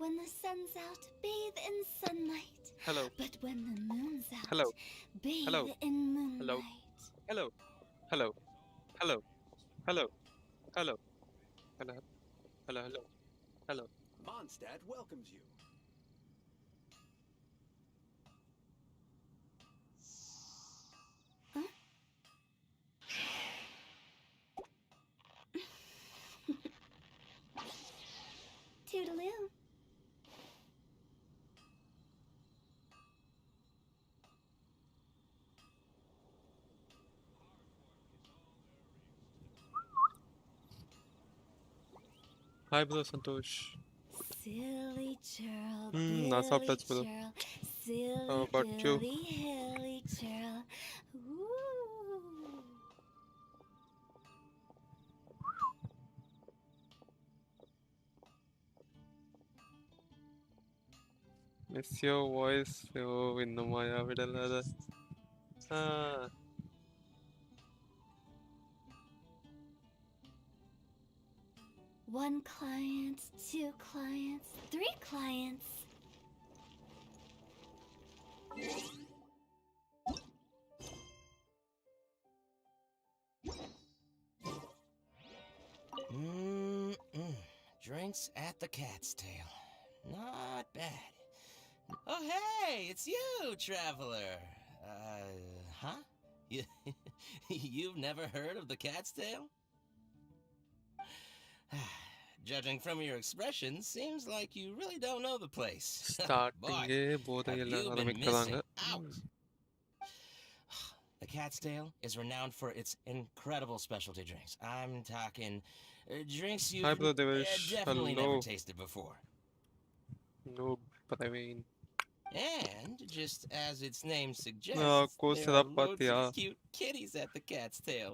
When the sun's out, bathe in sunlight. Hello. But when the moon's out, Hello. bathe Hello. in Hello. moonlight. Hello. Hello. Hello. Hello. Hello. Hello. Hello. Hello. Hello. Mondstadt welcomes you. Huh? Toodaloo. Hi, bro, Santosh. Silly churl, Not so billy touch, bro. churl, silly How about you? billy hilly churl. Ooh. Miss your voice. Oh, in the Maya vidalada. Ah, One client, two clients, three clients. Drinks at the Cat's Tail. Not bad. Oh, hey, it's you, traveler. Huh? You've never heard of the Cat's Tail? Judging from your expression, seems like you really don't know the place. starting Boy, போதை have எல்லாம் you been ஆரம்பிக்கிறாங்க. missing out? The Cat's Tail is renowned for its incredible specialty drinks. I'm talking drinks Hi, you've bro, Devesh. definitely Hello. never tasted before. No, but I mean, And, just as its name suggests, course, there are that loads yeah. of cute kitties at the Cat's Tail.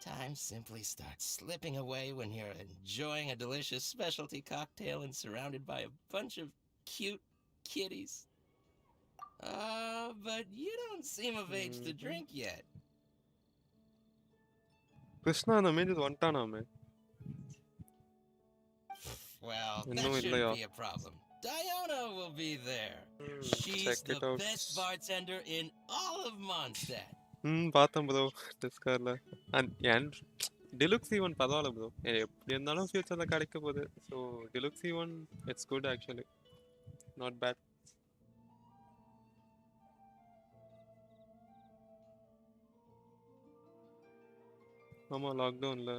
Time simply starts slipping away when you're enjoying a delicious specialty cocktail and surrounded by a bunch of cute kitties. But you don't seem of age to drink yet. Krishna, the main is one time, man. Well, No, that shouldn't illaya. be a problem. Diana will be there. She's Check the it out. best bartender in all of Mondstadt. பார்த்தேன் bro டிஸ்கார்ட்ல and Diluc's even பரவாயில்ல bro எப்படி இருந்தாலும் ஃபியூச்சரில் கிடைக்க போகுது so Diluc's even it's good actually not bad ஆமாம் லாக்டவுனில்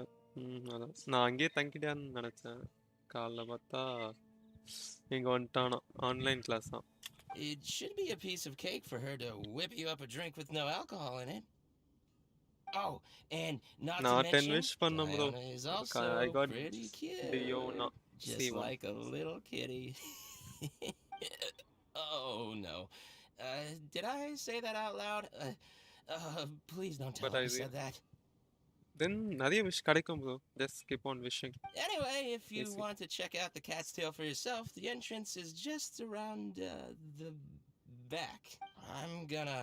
அதான் நான் அங்கேயே தங்கிட்டான்னு நினச்சேன் காலைல பார்த்தா இங்கே வந்துட்டானா ஆன்லைன் கிளாஸ் தான் It should be a piece of cake for her to whip you up a drink with no alcohol in it. Oh, and not to நான் 10 mention, விஷ் பண்ணேன் bro Diana is also I got pretty டியோனா cute, just C1 like a little kitty. Oh no, did I say that out loud? Please don't tell but her I I said that. தென் நிறைய wish கிடைக்கும் bro just keep on wishing Anyway, if you Easy. want to check out the Cat's Tail for yourself, the entrance is just around the back. I'm gonna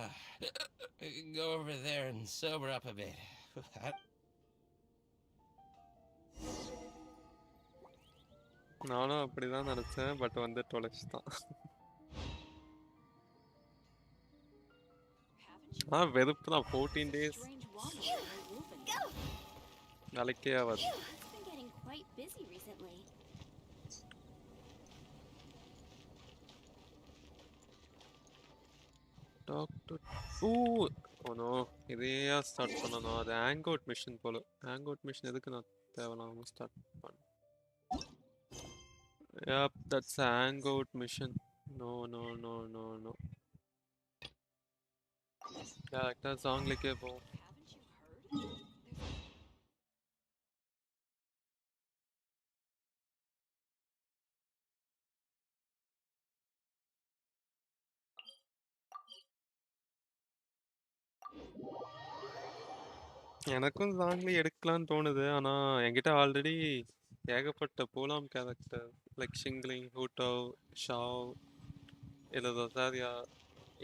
go over there and sober up a bit. நானும் அப்படிதான் நினைச்சேன் but வந்து தொலைச்சிட்டான் வெறுப்பு தான் 14 days நாளைக்கே ஆகாது It's been getting quite busy recently. Doctor Ono இதே start பண்ணணும் அது ஹேங் அவுட் மிஷின் போல ஹேங் அவுட் மிஷின் எதுக்கு நான் தேவையில்லாம ஸ்டார்ட் பண்ணேன் Yep, that's a hangout mission. No. Character Zhongli ke wo. Haven't you heard? எனக்கும் ஜாங்லி எடுக்கலாம்னு தோணுது ஆனா என்கிட்ட ஆல்ரெடி ஏகப்பட்ட போலாம் கேரக்டர் லைக் ஷிங்லிங் ஹூட்டோ ஷாவ் இல்ல ரொசாரியா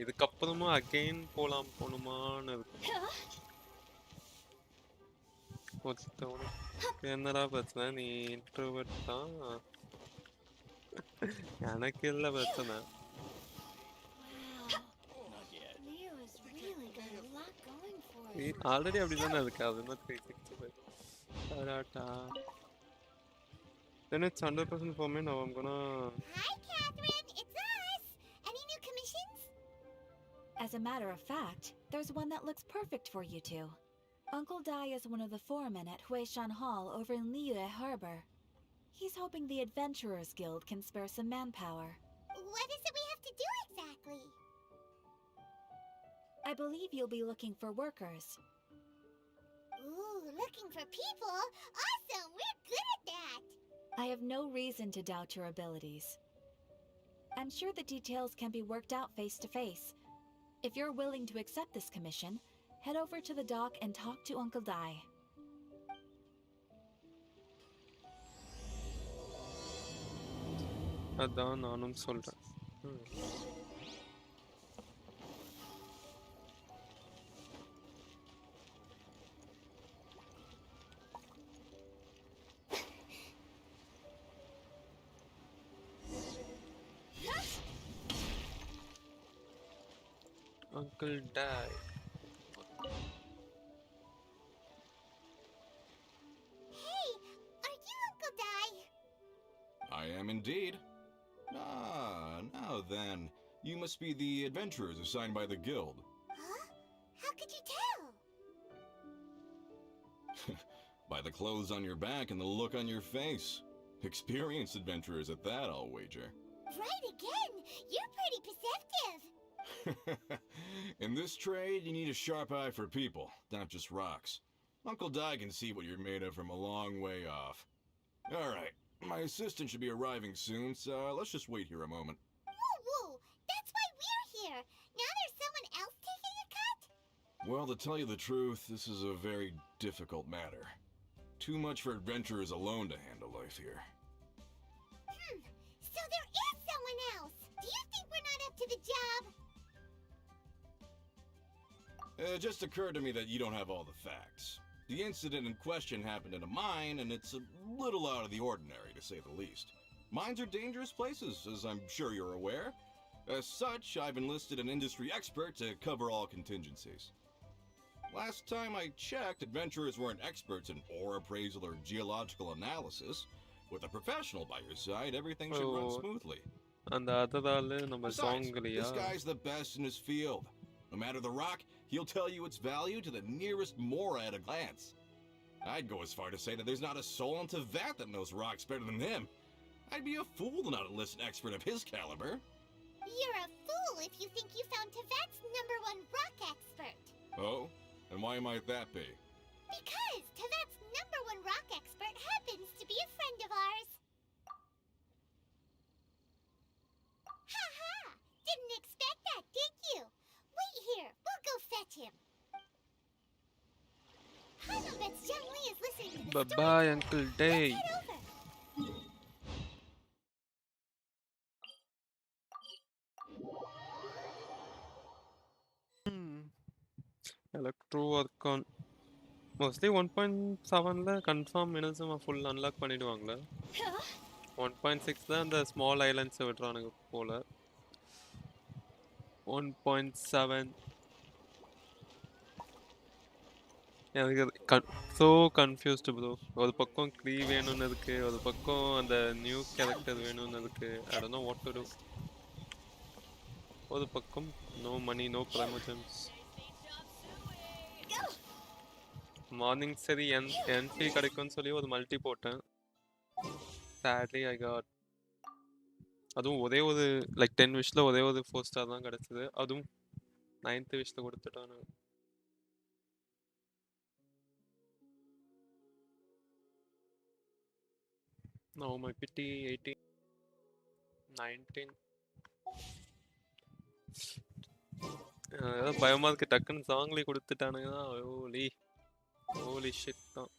இதுக்கப்புறமா அகெயின் போகணுமான்னு இருக்கு ஒருத்தவனுக்கு என்னடா பிரச்சனை நீ இன்ட்ரோவர்ட் தான் எனக்கு இல்ல பிரச்சனை. Wow. Not yet. Leo has really got a lot going for him. Already அப்படிதானே இருக்கு. அது என்ன 365. Ta-da-ta. Then it's 100% for me now. I'm gonna. Hi, Catherine. It's us. Any new commissions? As a matter of fact, there's one that looks perfect for you two. Uncle Dai is one of the foremen at Huishan Hall over in Liyue Harbor. He's hoping the Adventurers Guild can spare some manpower. What is it we have to do exactly? I believe you'll be looking for workers. Ooh, looking for people? Awesome! We're good at that! I have no reason to doubt your abilities. I'm sure the details can be worked out face to face. If you're willing to accept this commission, head over to the dock and talk to Uncle Dai. அதான் நானும் சொல்றேன். Uncle Dai. Hey, are you Uncle Dai? I am indeed. Now then, you must be the adventurers assigned by the guild. Huh? How could you tell? By the clothes on your back and the look on your face. Experienced adventurers at that, I'll wager. Right again! You're pretty perceptive! In this trade, you need a sharp eye for people, not just rocks. Uncle Dai can see what you're made of from a long way off. Alright, my assistant should be arriving soon, so let's just wait here a moment. Woo-woo! That's why we're here! Now there's someone else taking a cut? Well, to tell you the truth, this is a very difficult matter. Too much for adventurers alone to handle life here. So there is someone else! Do you think we're not up to the job? It just occurred to me that you don't have all the facts. The incident in question happened in a mine, and it's a little out of the ordinary, to say the least. Mines are dangerous places, as I'm sure you're aware. As such, I've enlisted an industry expert to cover all contingencies. Last time I checked, adventurers weren't experts in ore appraisal or geological analysis. With a professional by your side, everything should run Oh. smoothly. அந்த அததால நம்ம Besides, Zhongli-யா? this guy's the best in his field. No matter the rock, he'll tell you its value to the nearest mora at a glance. I'd go as far to say that there's not a soul in Teyvat that knows rocks better than him. I'd be a fool to not enlist an expert of his caliber. You're a fool if you think you found Teyvat's #1 rock expert. Oh? And why might that be? Because Teyvat's #1 rock expert happens to be a friend of ours. Ha ha! Didn't expect that, did you? Wait here, we'll go fetch him. Hana bets Zhongli is listening to the story. Bye-bye, Uncle Dai. Let's head over. Electro work on mostly 1.7ல confirm மினிசம் full unlock பண்ணிடுவாங்களா? 1.6ல அந்த small islands விடுறானுங்க போல. 1.7 எனக்கு so confused bro. ஒரு பக்கம் க்ரீ வேணும்னு இருக்கு, ஒரு பக்கம் அந்த நியூ கேரக்டர் வேணும்னு இருக்கு. I don't know what to do. ஒரு பக்கம் no money, no promotions. Morning சரி என்ட்ரி கிடைக்கும்னு சொல்லி ஒரு மல்டி போட்டேன். சேட்லி ஐ காட், அதுவும் ஒரே ஒரு லைக் 10 விஷில் ஒரே ஒரு 4 ஸ்டார் தான் கிடச்சிது. அதுவும் 9th விஷில் கொடுத்துட்டானு. Now my pity 18 19 ஏதோ பயமா இருக்கு. டக்குன்னு சாங்லி கொடுத்துட்டானுங்கன்னா ஹோலி ஷிட் தான்.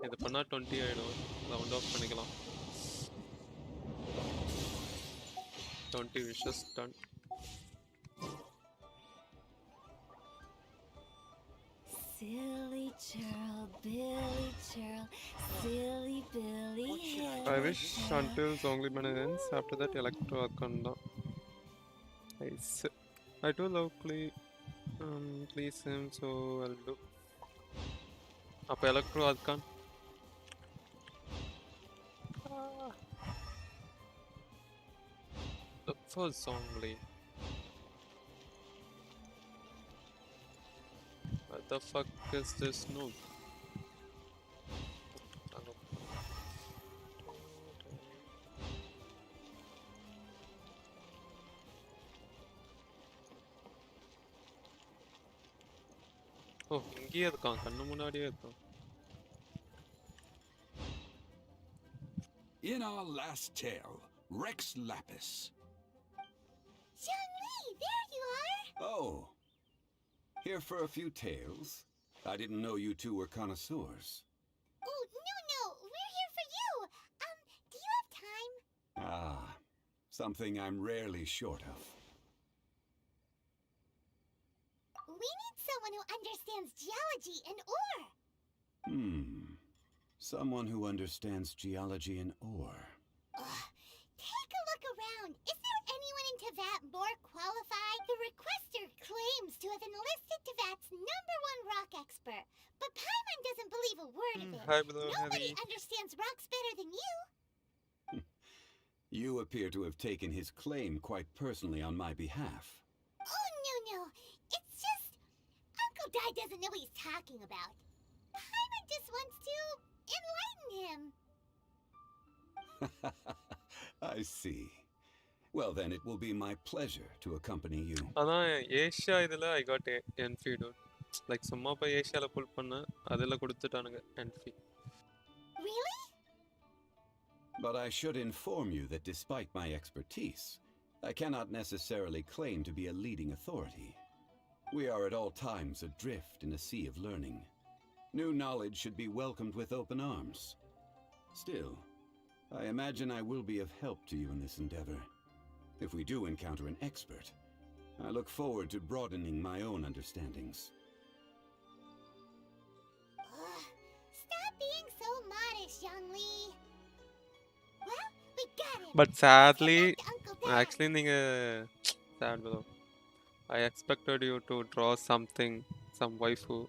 இது பண்ணா 20 ஆயிடும். ரவுண்ட் ஆஃப் பண்ணிக்கலாம். 20 wishes done. Silly churl, Billy churl, silly Billy Hill. I wish until Zhongli Banner ends. After that, Electro Archon. Nice. I do love please him, so I'll do. Up Electro Archon. Look for Zhongli. What the fuck is this noob? Oh, இங்கேயே இருக்கான் கண்ணு முன்னாடியே இருக்கான். In our last tale, Rex Lapis. Zhongli, there you are! Oh. Here for a few tales? I didn't know you two were connoisseurs. Oh, no, we're here for you. Do you have time? Ah, something I'm rarely short of. We need someone who understands geology and ore. Someone who understands geology and ore. Take a look around. Is there anyone in Teyvat more qualified? The requester claims to have enlisted Teyvat's #1 rock expert, but Paimon doesn't believe a word of it. Hi, brother. Nobody Heavy. understands rocks better than you. You appear to have taken his claim quite personally on my behalf. Oh, no. It's just Uncle Dai doesn't know what he's talking about. Paimon just wants to enlighten him. I see. Well, then it will be my pleasure to accompany you. அதான் Asia இதில் I got என்ஃபி dude. Like சும்மா போய் ஏஷியாவில் புல் பண்ண அதில் கொடுத்துட்டானுங்க என்ஃபி. Really? But I should inform you that despite my expertise, I cannot necessarily claim to be a leading authority. We are at all times adrift in a sea of learning. New knowledge should be welcomed with open arms. Still, I imagine I will be of help to you in this endeavor. If we do encounter an expert, I look forward to broadening my own understandings. Stop being so modest, Zhongli. Well, we got him. But sadly, Send back to Uncle Dai. actually நீங்கள் sad bro. I expected you to draw something, some waifu,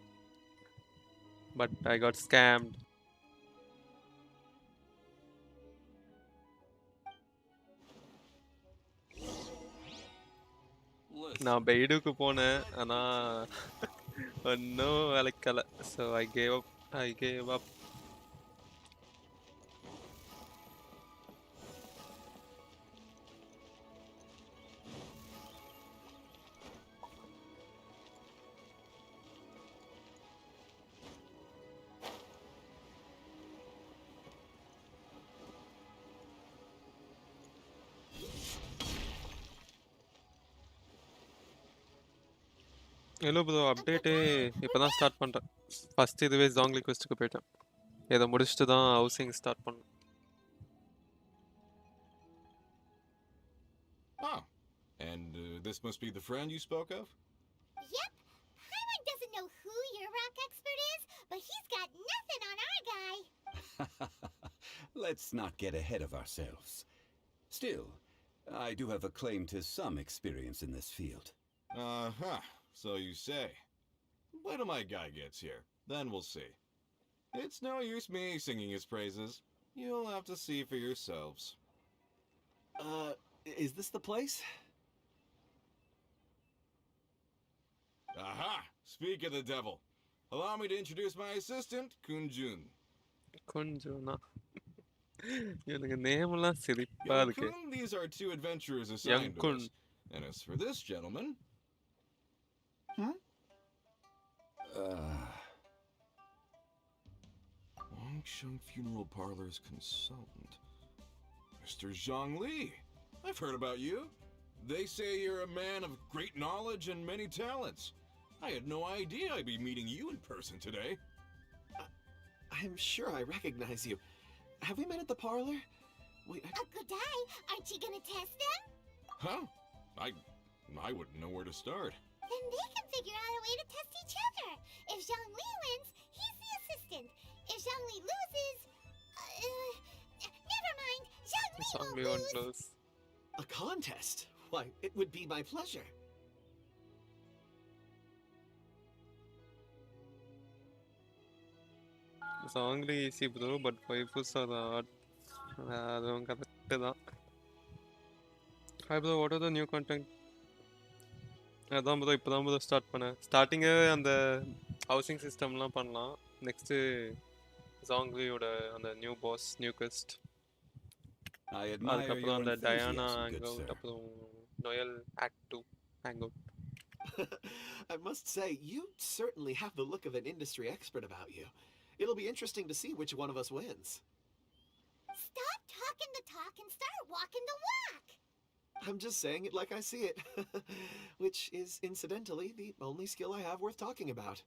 but I got scammed. நான் பெய்டுக்கு போனேன் ஆனால் ஒன்றும் வேலைக்கல. So I gave up. Hello bro, update இப்போ தான் start பண்ணுறேன். First இதுவே ஜாங்லி குவெஸ்ட்டுக்கு போயிட்டேன். இதை முடிச்சுட்டு தான் ஹவுசிங் ஸ்டார்ட் பண்ணேன். Oh, and this must be the friend you spoke of? Yep. Paimon doesn't know who your rock expert is, but he's got nothing on our guy. Let's not get ahead of ourselves. Still, I do have a claim to some experience in this field. Uh-huh. So you say. Wait till my guy gets here. Then we'll see. It's no use me singing his praises. You'll have to see for yourselves. Is this the place? Aha! Speak of the devil. Allow me to introduce my assistant, Kunjun. கொஞ்சம்னா இவனுக்கு நேமெல்லாம் சிரிப்பாக Young இருக்கு. Kun, these are two adventurers assigned to Kun. us. And as for this gentleman... Longsheng Funeral Parlor's consultant. Mr. Zhongli. I've heard about you. They say you're a man of great knowledge and many talents. I had no idea I'd be meeting you in person today. I'm sure I recognize you. Have we met at the parlor? Uncle Dai, aren't you gonna test them? Huh? I wouldn't know where to start. Then they can figure out a way to test each other. If Zhongli Zhongli won't won't lose. lose. A contest? Why, it would be my pleasure. Zhongli easy bro, but waifus are hard. அதுவும் correct தான். Hi bro, what are the new content? அதான் bro இப்போ தான் bro start பண்ணேன். ஸ்டார்டிங்கே அந்த housing சிஸ்டம்லாம் பண்ணலாம். Next ஜாங்லியோட அந்த new boss new quest. I admire அதுக்கப்புறம் your அந்த Diana enthusiasm, hang good out, sir. அப்புறம் Noel act 2 hang out. I must say, you certainly have the look of an industry expert about you. It'll be interesting to see which one of us wins. Stop talking the talk and start walking the walk. I'm just saying it like I see it. Which is, incidentally, the only skill I have worth talking about.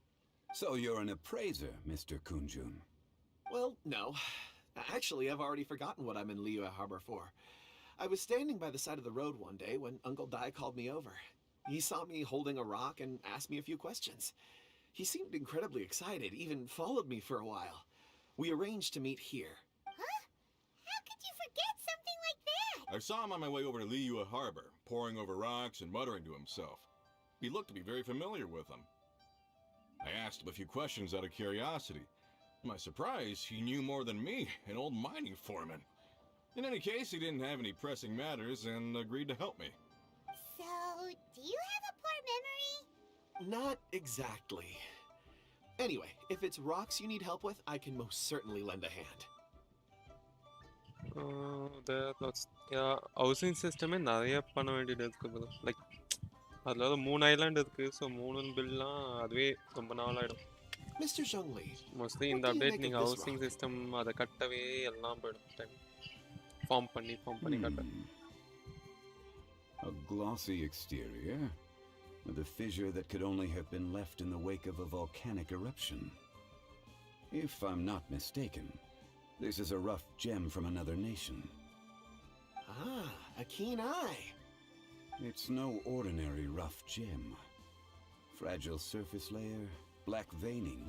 So you're an appraiser, Mr. Kunjun. Well, no. Actually, I've already forgotten what I'm in Liyue Harbor for. I was standing by the side of the road one day when Uncle Dai called me over. He saw me holding a rock and asked me a few questions. He seemed incredibly excited, even followed me for a while. We arranged to meet here. Huh? How could you forget something like that? I saw him on my way over to Liyue Harbor, poring over rocks and muttering to himself. He looked to be very familiar with them. I asked him a few questions out of curiosity. To my surprise, he knew more than me, an old mining foreman. In any case, he didn't have any pressing matters and agreed to help me. So, do you have a poor memory? Not exactly. Anyway, if it's rocks you need help with, I can most certainly lend a hand. Housing சிஸ்டமே நிறைய பண்ண வேண்டியது இருக்கு bro. Like அதில் வந்து 3 island இருக்கு. So 3 பில்லாம் அதுவே ரொம்ப நாள் ஆகிடும். Mr. Zhongli, மோஸ்ட்லி what இந்த do you update make of நீங்கள் this ஹவுசிங் rock? சிஸ்டம் அதை கட்டவே எல்லாம் போயிடும் டைம். ஃபார்ம் பண்ணி கட்ட. A glossy exterior, with a fissure that could only have been left in the wake of a volcanic eruption. If I'm not mistaken, this is a rough gem from another nation. Ah, a keen eye. It's no ordinary rough gem. Fragile surface layer, black veining.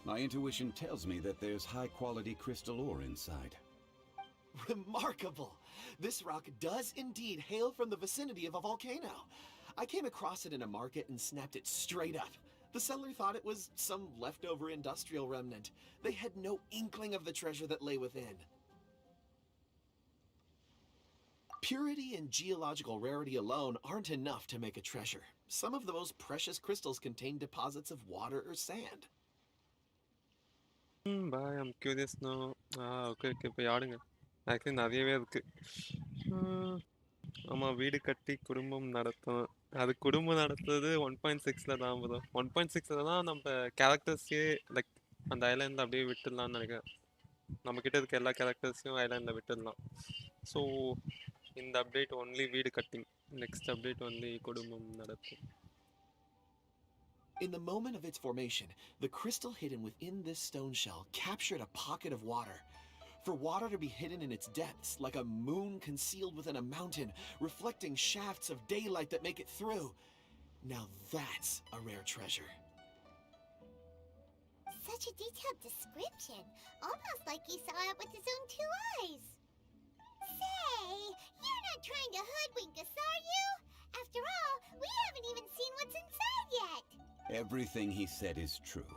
My intuition tells me that there's high-quality crystal ore inside. Remarkable! This rock does indeed hail from the vicinity of a volcano. I came across it in a market and snapped it straight up. The seller thought it was some leftover industrial remnant. They had no inkling of the treasure that lay within. Purity and geological rarity alone aren't enough to make a treasure. Some of the most precious crystals contain deposits of water or sand. Boy I'm curious no. Okay இப்போ ஆடுங்க. Actually நிறையவே இருக்கு. ஆமாம், வீடு கட்டி குடும்பம் நடத்தும். அது குடும்பம் நடத்துறது 1.6 தான் போதும். 1.6 தான் நம்ம கேரக்டர்ஸே லைக் அந்த ஐலாண்டில் அப்படியே விட்டுடலாம்னு நினைக்கிறேன். நம்மக்கிட்ட இருக்க எல்லா கேரக்டர்ஸையும் ஐலாண்டில் விட்டுடலாம். ஸோ இந்த அப்டேட் ஒன்லி வீடு கட்டிங், நெக்ஸ்ட் அப்டேட் ஒன்லி குடும்பம் நடத்தும். In the moment of its formation, the crystal hidden within this stone shell captured a pocket of water. For water to be hidden in its depths, like a moon concealed within a mountain, reflecting shafts of daylight that make it through. Now that's a rare treasure. Such a detailed description. Almost like he saw it with his own 2 eyes. Say, you're not trying to hoodwink us, are you? After all, we haven't even seen what's inside yet. Everything he said is true.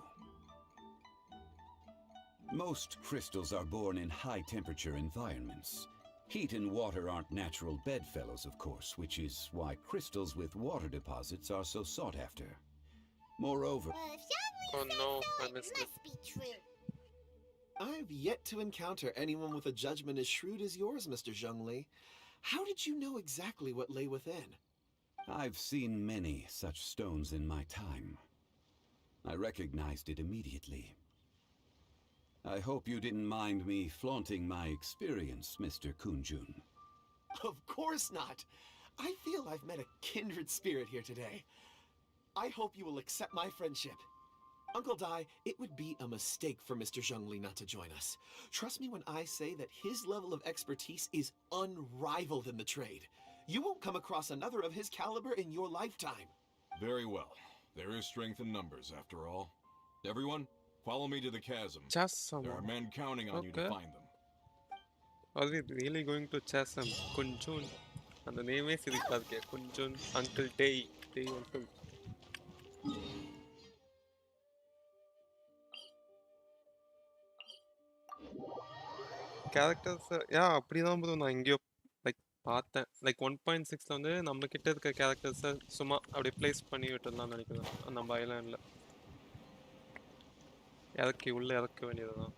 Most crystals are born in high-temperature environments. Heat and water aren't natural bedfellows, of course, which is why crystals with water deposits are so sought after. Moreover... Well, if Zhongli Oh says no, so, I it missed it. must be true. I've yet to encounter anyone with a judgment as shrewd as yours, Mr. Zhongli. How did you know exactly what lay within? I've seen many such stones in my time. I recognized it immediately. I hope you didn't mind me flaunting my experience, Mr. Kunjun. Of course not. I feel I've met a kindred spirit here today. I hope you will accept my friendship. Uncle Dai, it would be a mistake for Mr. Zhongli not to join us. Trust me when I say that his level of expertise is unrivaled in the trade. You won't come across another of his caliber in your lifetime. Very well. There is strength in numbers, after all. Everyone, follow me to the chasm. Just There are someone. men counting on you to Okay. find them. Are we really going to Chasm? Kunjun. அந்த நேமே சிரிப்பா இருக்கே. குஞ்சுன் uncle டேய் uncle. Characters அப்படிதான் bro நான் எங்கேயோ like பார்த்தேன். Like 1.6ல வந்து நம்ம கிட்ட இருக்க கேரக்டர்ஸை சும்மா அப்படியே பிளேஸ் பண்ணி விட்டுருந்தான்னு நினைக்கிறேன் நம்ம ஐலாண்டில். இறக்க வேண்டியதுதான்.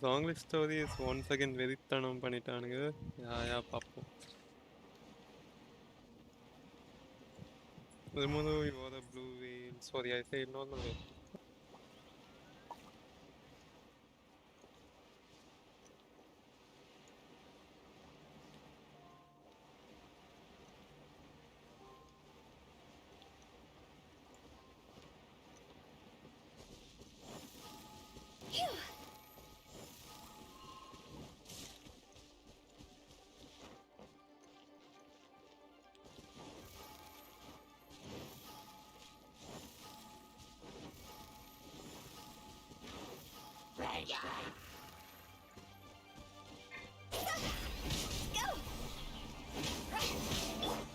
Zhongli story is once again வெறித்தனம் பண்ணிட்டானுங்க. பார்ப்போம். Remove your blue whale. Sorry, I said normal whale.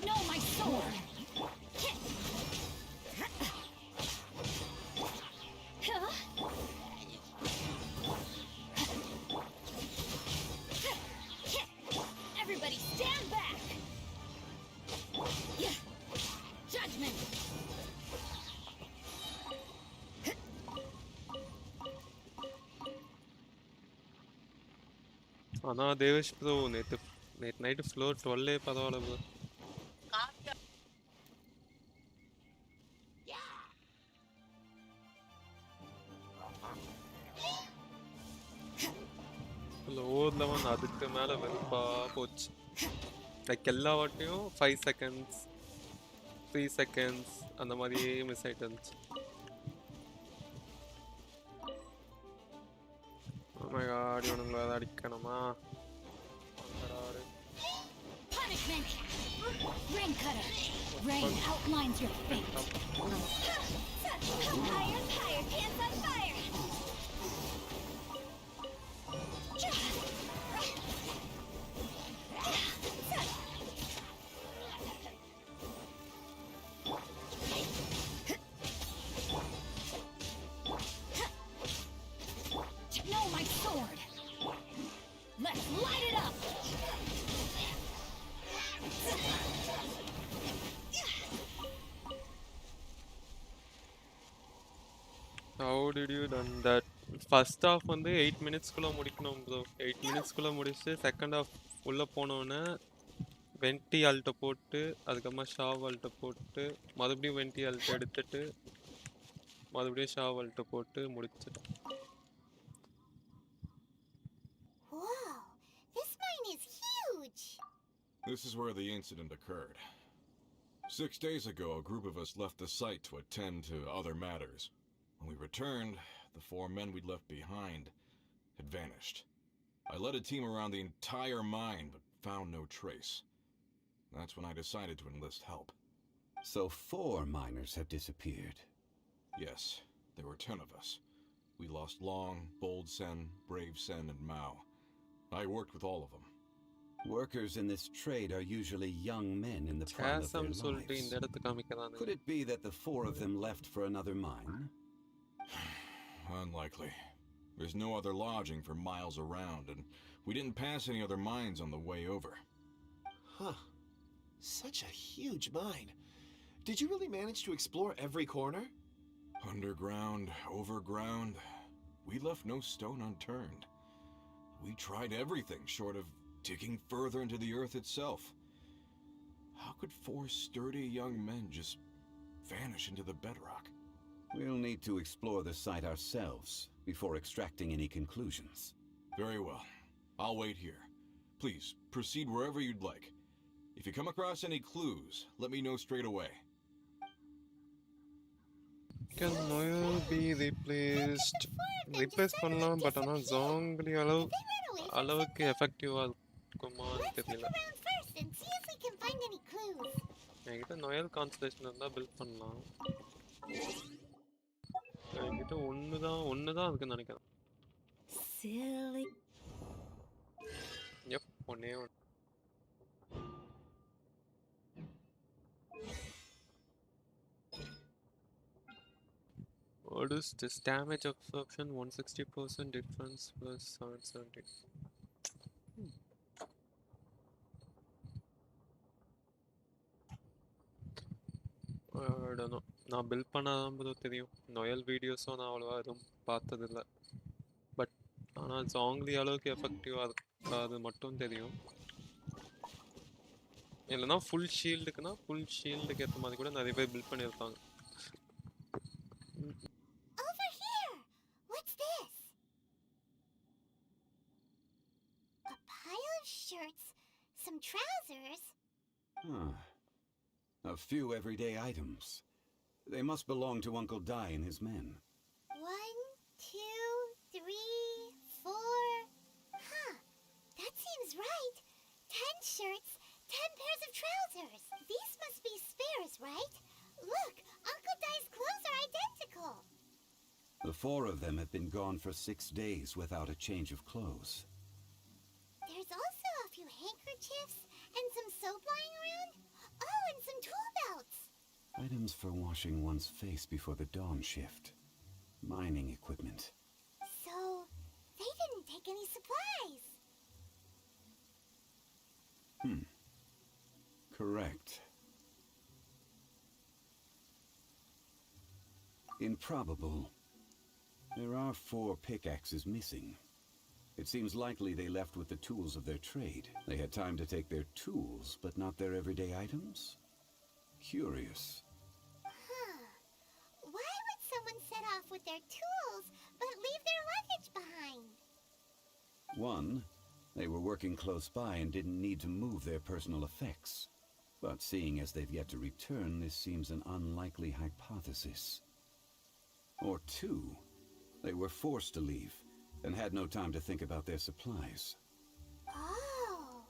No, my sword! Everybody stand back! Judgment! ஆனால் தேவேஷ் ப்ரோ நேற்று நைட்டு ஃப்ளோர் 12 பரவாயில்ல ப்ரோ. லோவர் லெவன் அதுக்கு மேலே வெறுப்பாக போச்சு. லைக் எல்லா வாட்டியும் 5 செகண்ட்ஸ் 3 செகண்ட்ஸ் அந்த மாதிரியே மிஸ் ஆகிட்டு இருந்துச்சு. இவனுங்களை அதை அடிக்கணுமா? Punishment! Rain cutter! Rain outlines your fate! Higher, higher, pants on fire! No, my sword! Let's light it up! How did you done that? First half வந்து 8 மினிட்ஸ்குள்ளே முடிக்கணும் ப்ரோ. 8 மினிட்ஸ்குள்ளே முடிச்சுட்டு செகண்ட் ஹாஃப் உள்ளே போனோன்னே வென்டி ஆல்ட்டை போட்டு அதுக்கப்புறமா ஷாவ் ஆல்ட்டை போட்டு மறுபடியும் வென்டி ஆல்ட்டை எடுத்துட்டு மறுபடியும் ஷாவ் ஆல்ட்டை போட்டு முடிச்சிட்டேன். Whoa, this mine is huge! This is where the incident occurred. 6 days ago, a group of us left the site to attend to other matters. When we returned, the 4 men we'd left behind had vanished. I led a team around the entire mine, but found no trace. That's when I decided to enlist help. So 4 miners have disappeared. Yes, there were 10 of us. We lost Long, Bold Sen, Brave Sen, and Mao. I worked with all of them. Workers in this trade are usually young men in the prime of their சொல்லிட்டு lives. இந்த இடத்து காமிக்கிறாங்க. Could it be that the 4 of them left for another mine? Unlikely. There's no other lodging for miles around, and we didn't pass any other mines on the way over. Huh. Such a huge mine. Did you really manage to explore every corner? Underground, overground, we left no stone unturned. We tried everything short of digging further into the earth itself. How could 4 sturdy young men just vanish into the bedrock? We'll need to explore the site ourselves before extracting any conclusions. Very well. I'll wait here. Please, proceed wherever you'd like. If you come across any clues, let me know straight away. Can Noel be replaced? Replace பண்ணலாம் but ஆனால் ஜாங்லி அளவுக்கு எஃபெக்டிவாக இருக்குமான்னு Let's look தெரியல. around first and see if we can find any clues. என்கிட்ட Noel concentration இருந்தால் build பண்ணலாம். என்கிட்ட ஒன்று தான் இருக்குன்னு நினைக்கிறேன். Silly. Yep, ஒண்ணே ஒன்று. What is this damage absorption? 160% difference plus 770. I don't know. நான் பில்ட் பண்ணாதான் தெரியும். நொயல் வீடியோஸும் நான் அவ்வளோவா எதுவும் பார்த்ததில்ல. பட் ஆனால் ஜாங்லி அளவுக்கு எஃபெக்டிவாக இருக்காது மட்டும் தெரியும். இல்லைனா ஃபுல் ஷீல்டுக்குன்னா ஃபுல் ஷீல்டுக்கு ஏற்ற மாதிரி கூட நிறைய பேர் பில்ட் பண்ணியிருப்பாங்க. Over here! What's this? A pile of shirts, some trousers. Huh. A few everyday items. They must belong to Uncle Dai and his men. 1, 2, 3, 4. Huh. That seems right. 10 shirts, 10 pairs of trousers. These must be spares, right? Look, Uncle Dai's clothes are identical. The 4 of them have been gone for 6 days without a change of clothes. There's also a few handkerchiefs and some soap lying around. Oh, and some tool belts. Items for washing one's face before the dawn shift. Mining equipment. So, they didn't take any supplies. Correct. Improbable. There are 4 pickaxes missing. It seems likely they left with the tools of their trade. They had time to take their tools, but not their everyday items? Curious. Huh. Why would someone set off with their tools but leave their luggage behind? 1, they were working close by and didn't need to move their personal effects. But seeing as they've yet to return, this seems an unlikely hypothesis. Or 2, they were forced to leave and had no time to think about their supplies. Oh.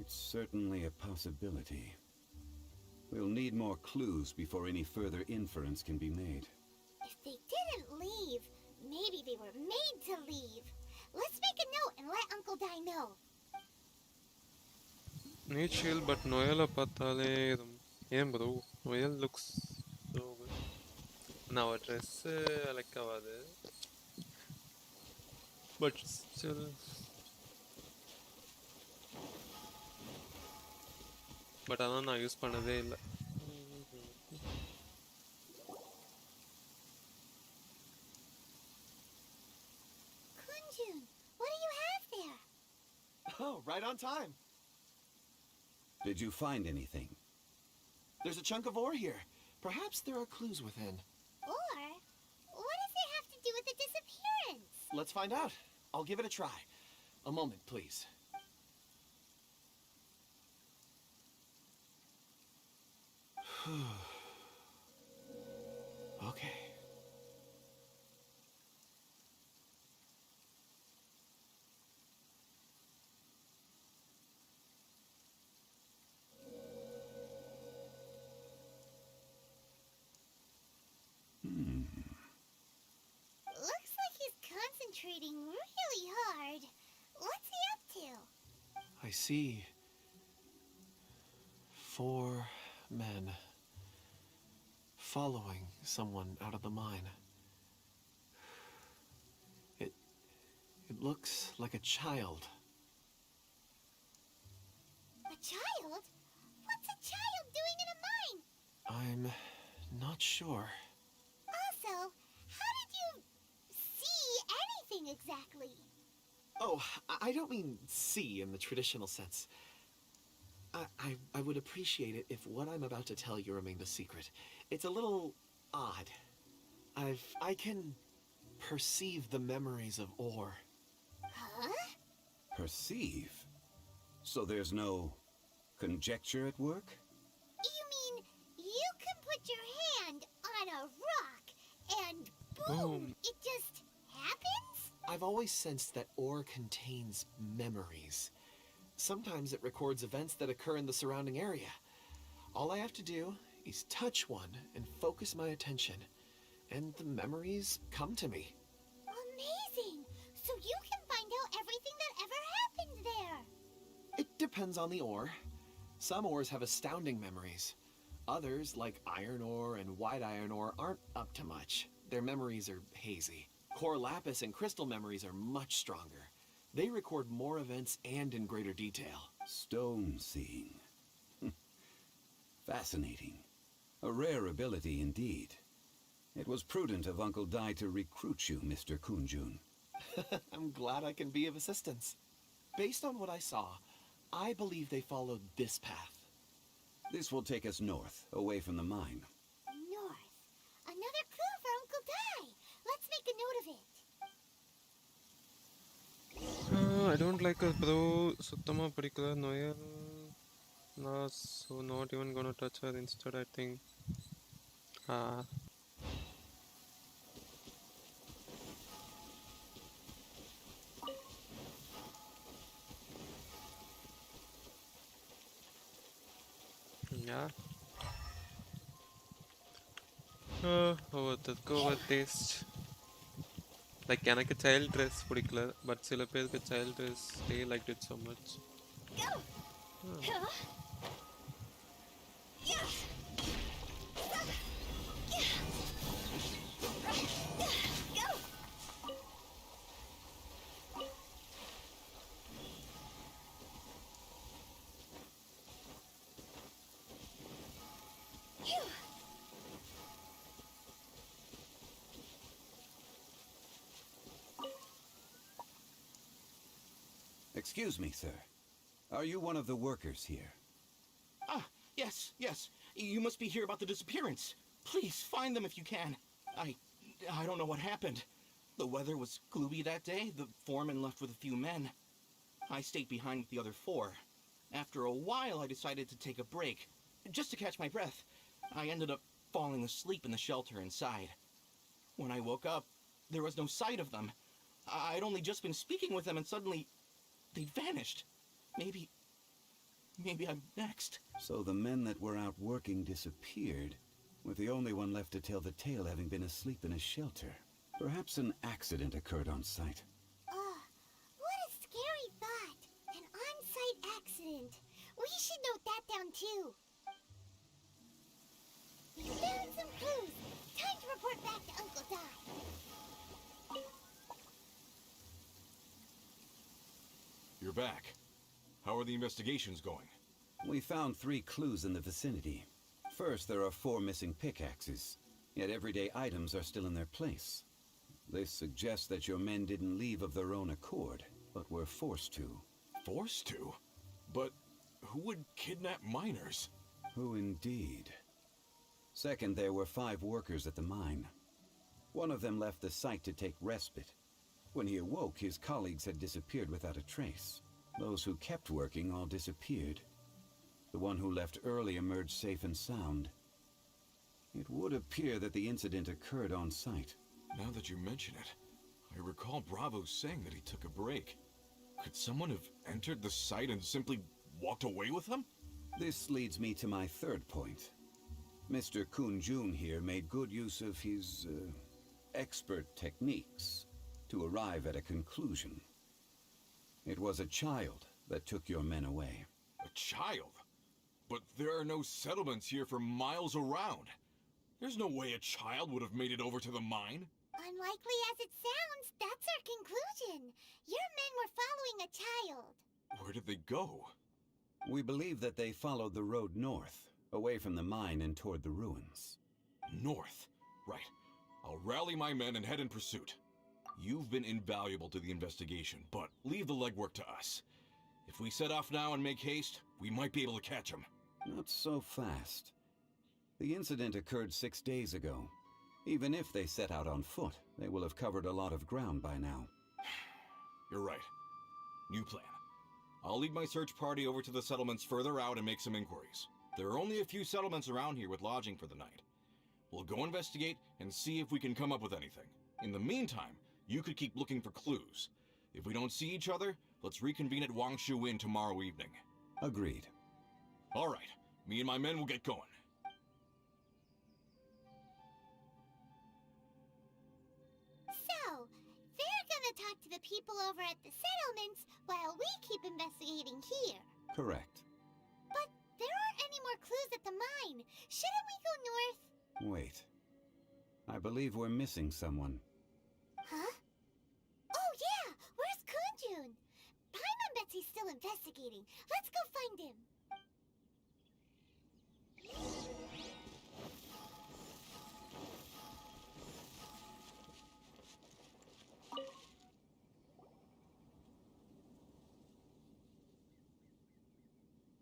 It's certainly a possibility. We'll need more clues before any further inference can be made. If they didn't leave, maybe they were made to leave. Let's make a note and let Uncle Dai know. Need shield, but Noel பார்த்தாலே ஏன் bro? Noel looks so good. Now a dress like ஆகாது. But still. But அதான் நான் use பண்ணதே இல்லை. Kunjun, what do you have there? Oh, right on time. Did you find anything? There's a chunk of ore here. Perhaps there are clues within. Or, what does it have to do with the disappearance? Let's find out. I'll give it a try. A moment, please. Okay. Looks like he's concentrating really hard. What's he up to? I see 4 men following someone out of the mine. It looks like a child. A child? What's a child doing in a mine? I'm not sure. Also, how did you see anything exactly? Oh, I don't mean see in the traditional sense. I would appreciate it if what I'm about to tell you remained a secret. It's a little odd. I can perceive the memories of ore. Huh? Perceive? So there's no conjecture at work? You mean you can put your hand on a rock and boom, it just happens? I've always sensed that ore contains memories. Sometimes it records events that occur in the surrounding area. All I have to do is touch one and focus my attention, and the memories come to me. Amazing! So you can find out everything depends on the ore. Some ores have astounding memories. Others, like iron ore and white iron ore, aren't up to much. Their memories are hazy. Core lapis and crystal memories are much stronger. They record more events and in greater detail. Stone seeing. Fascinating. A rare ability indeed. It was prudent of Uncle Dai to recruit you, Mr. Kunjun. I'm glad I can be of assistance. Based on what I saw, I believe they followed this path. This will take us north, away from the mine. North. Another clue for Uncle Dai. Let's make a note of it. I don't like a bro. சுத்தமா பிடிக்கல Noel. So not even gonna touch her. Instead, I think. Yeah. Go with taste. Like எனக்கு child dress பிடிக்கல but சில பேருக்கு child dress they liked it so much. Go! Huh? Yeah! Go! Excuse me, sir. Are you one of the workers here? Ah, yes. You must be here about the disappearance. Please, find them if you can. I don't know what happened. The weather was gloomy that day. The foreman left with a few men. I stayed behind with the other 4. After a while, I decided to take a break, just to catch my breath. I ended up falling asleep in the shelter inside. When I woke up, there was no sight of them. I'd only just been speaking with them and suddenly they'd vanished. Maybe I'm next. So the men that were out working disappeared, with the only one left to tell the tale having been asleep in a shelter. Perhaps an accident occurred on site. What a scary thought. An on-site accident. We should note that down too. We found some clues. Time to report back to Uncle Dai. You're back. How are the investigations going? We found 3 clues in the vicinity. First, there are 4 missing pickaxes, yet everyday items are still in their place. This suggests that your men didn't leave of their own accord, but were forced to. Forced to? But who would kidnap miners? Who indeed? Second, there were 5 workers at the mine. One of them left the site to take respite. When he awoke, his colleagues had disappeared without a trace. Those who kept working all disappeared. The one who left early emerged safe and sound. It would appear that the incident occurred on site. Now that you mention it, I recall Bravo saying that he took a break. Could someone have entered the site and simply walked away with them? This leads me to my third point. Mr. Kunjun here made good use of his expert techniques to arrive at a conclusion. It was a child that took your men away. A child? But there are no settlements here for miles around. There's no way a child would have made it over to the mine. Unlikely as it sounds, that's our conclusion. Your men were following a child. Where did they go? We believe that they followed the road north, away from the mine and toward the ruins. North? Right. I'll rally my men and head in pursuit. You've been invaluable to the investigation, but leave the legwork to us. If we set off now and make haste, we might be able to catch them. Not so fast. The incident occurred 6 days ago. Even if they set out on foot, they will have covered a lot of ground by now. You're right. New plan. I'll lead my search party over to the settlements further out and make some inquiries. There are only a few settlements around here with lodging for the night. We'll go investigate and see if we can come up with anything. In the meantime, you could keep looking for clues. If we don't see each other, let's reconvene at Wangshu Inn tomorrow evening. Agreed. All right. Me and my men will get going. So, they're gonna talk to the people over at the settlements while we keep investigating here. Correct. But there aren't any more clues at the mine. Shouldn't we go north? Wait. I believe we're missing someone. Huh? Oh yeah! Where's Kunjun? Paimon bets he's still investigating. Let's go find him.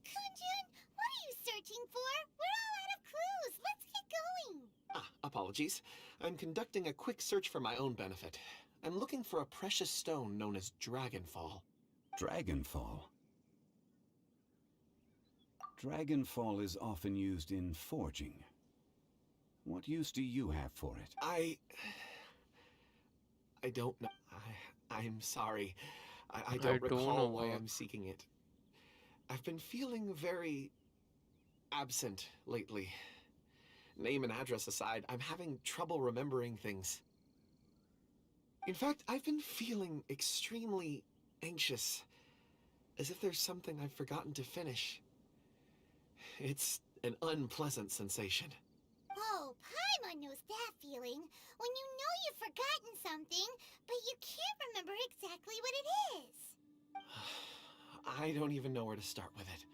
Kunjun, what are you searching for? We're all out of clues. Let's get going. Apologies. I'm conducting a quick search for my own benefit. I'm looking for a precious stone known as Dragonfall. Dragonfall? Dragonfall is often used in forging. What use do you have for it? I don't know. I'm sorry. I don't don't recall know why what. I'm seeking it. I've been feeling very absent lately. Name and address aside, I'm having trouble remembering things. In fact, I've been feeling extremely anxious, as if there's something I've forgotten to finish. It's an unpleasant sensation. Oh, Paimon knows that feeling. When you know you've forgotten something, but you can't remember exactly what it is. I don't even know where to start with it.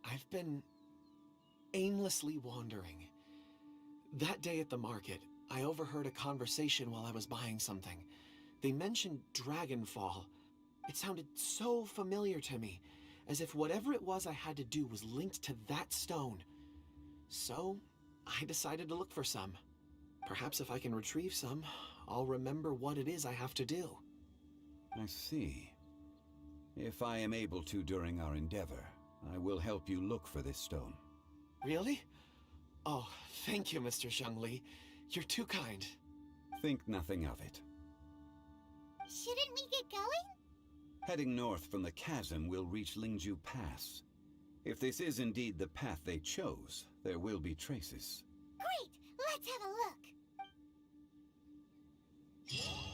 I've been aimlessly wandering. That day at the market, I overheard a conversation while I was buying something. They mentioned Dragonfall. It sounded so familiar to me, as if whatever it was I had to do was linked to that stone. So, I decided to look for some. Perhaps if I can retrieve some, I'll remember what it is I have to do. I see. If I am able to during our endeavor, I will help you look for this stone. Really? Oh, thank you, Mr. Zhongli. You're too kind. Think nothing of it. Shouldn't we get going? Heading north from the chasm, we'll reach Lingju Pass. If this is indeed the path they chose, there will be traces. Great! Let's have a look. Phew.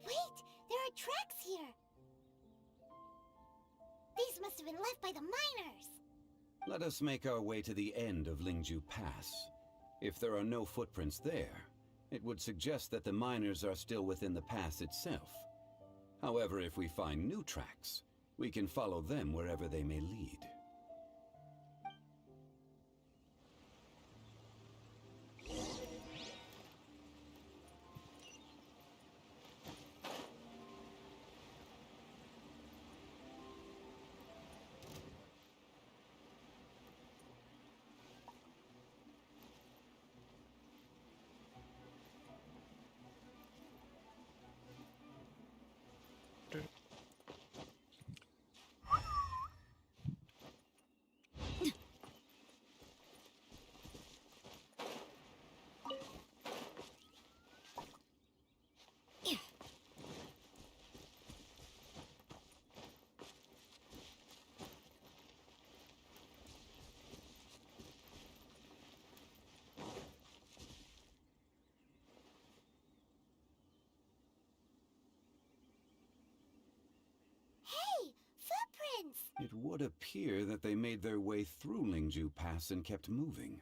Wait, there are tracks here. These must have been left by the miners. Let us make our way to the end of Lingju Pass. If there are no footprints there, it would suggest that the miners are still within the pass itself. However, if we find new tracks, we can follow them wherever they may lead. Hey, footprints! It would appear that they made their way through Lingju Pass and kept moving.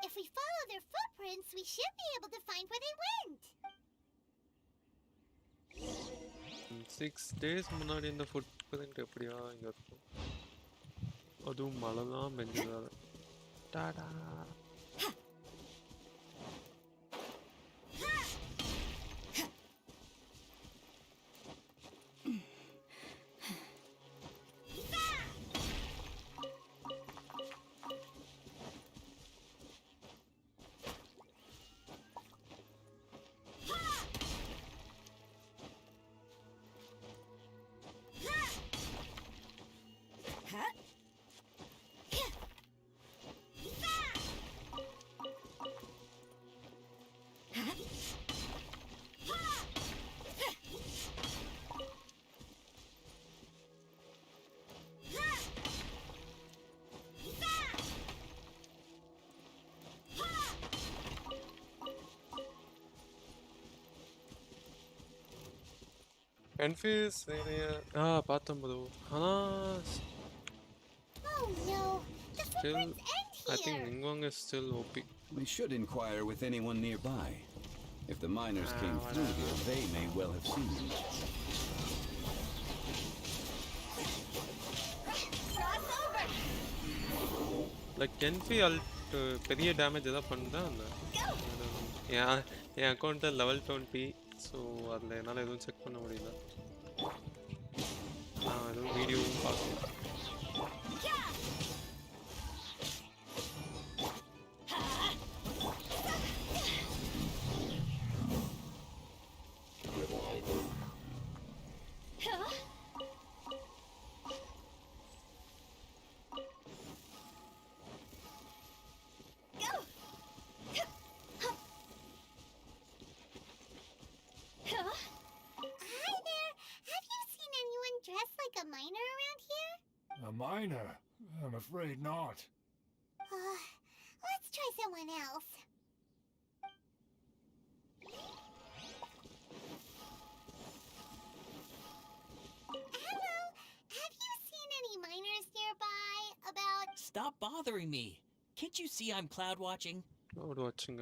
If we follow their footprints, we should be able to find where they went. 6 days முன்னாடி இந்த food print எப்படியா இங்க இருக்கும் அதுவும் மழை தான் பெஞ்சதால Tata Confuse area. பார்த்தேன் bro. ஆனா Oh no! The still footprints end I think here! Ningong is still OP. We should inquire with anyone nearby. If the miners came through here, they may well have seen you. Cross over! Like Genfi பெரிய damage ஏதாவது பண்ணுதா அந்த என் அக்கௌண்ட்டில் level 20, so அதில் என்னால் எதுவும் check பண்ண முடியல. நான் எதுவும் வீடியோவும் பார்க்கல. Hi there! Have you seen anyone dressed like a miner around here? A miner? I'm afraid not. Let's try someone else. Hello! Have you seen any miners nearby? About... Stop bothering me. Can't you see I'm cloud watching? Cloud watching.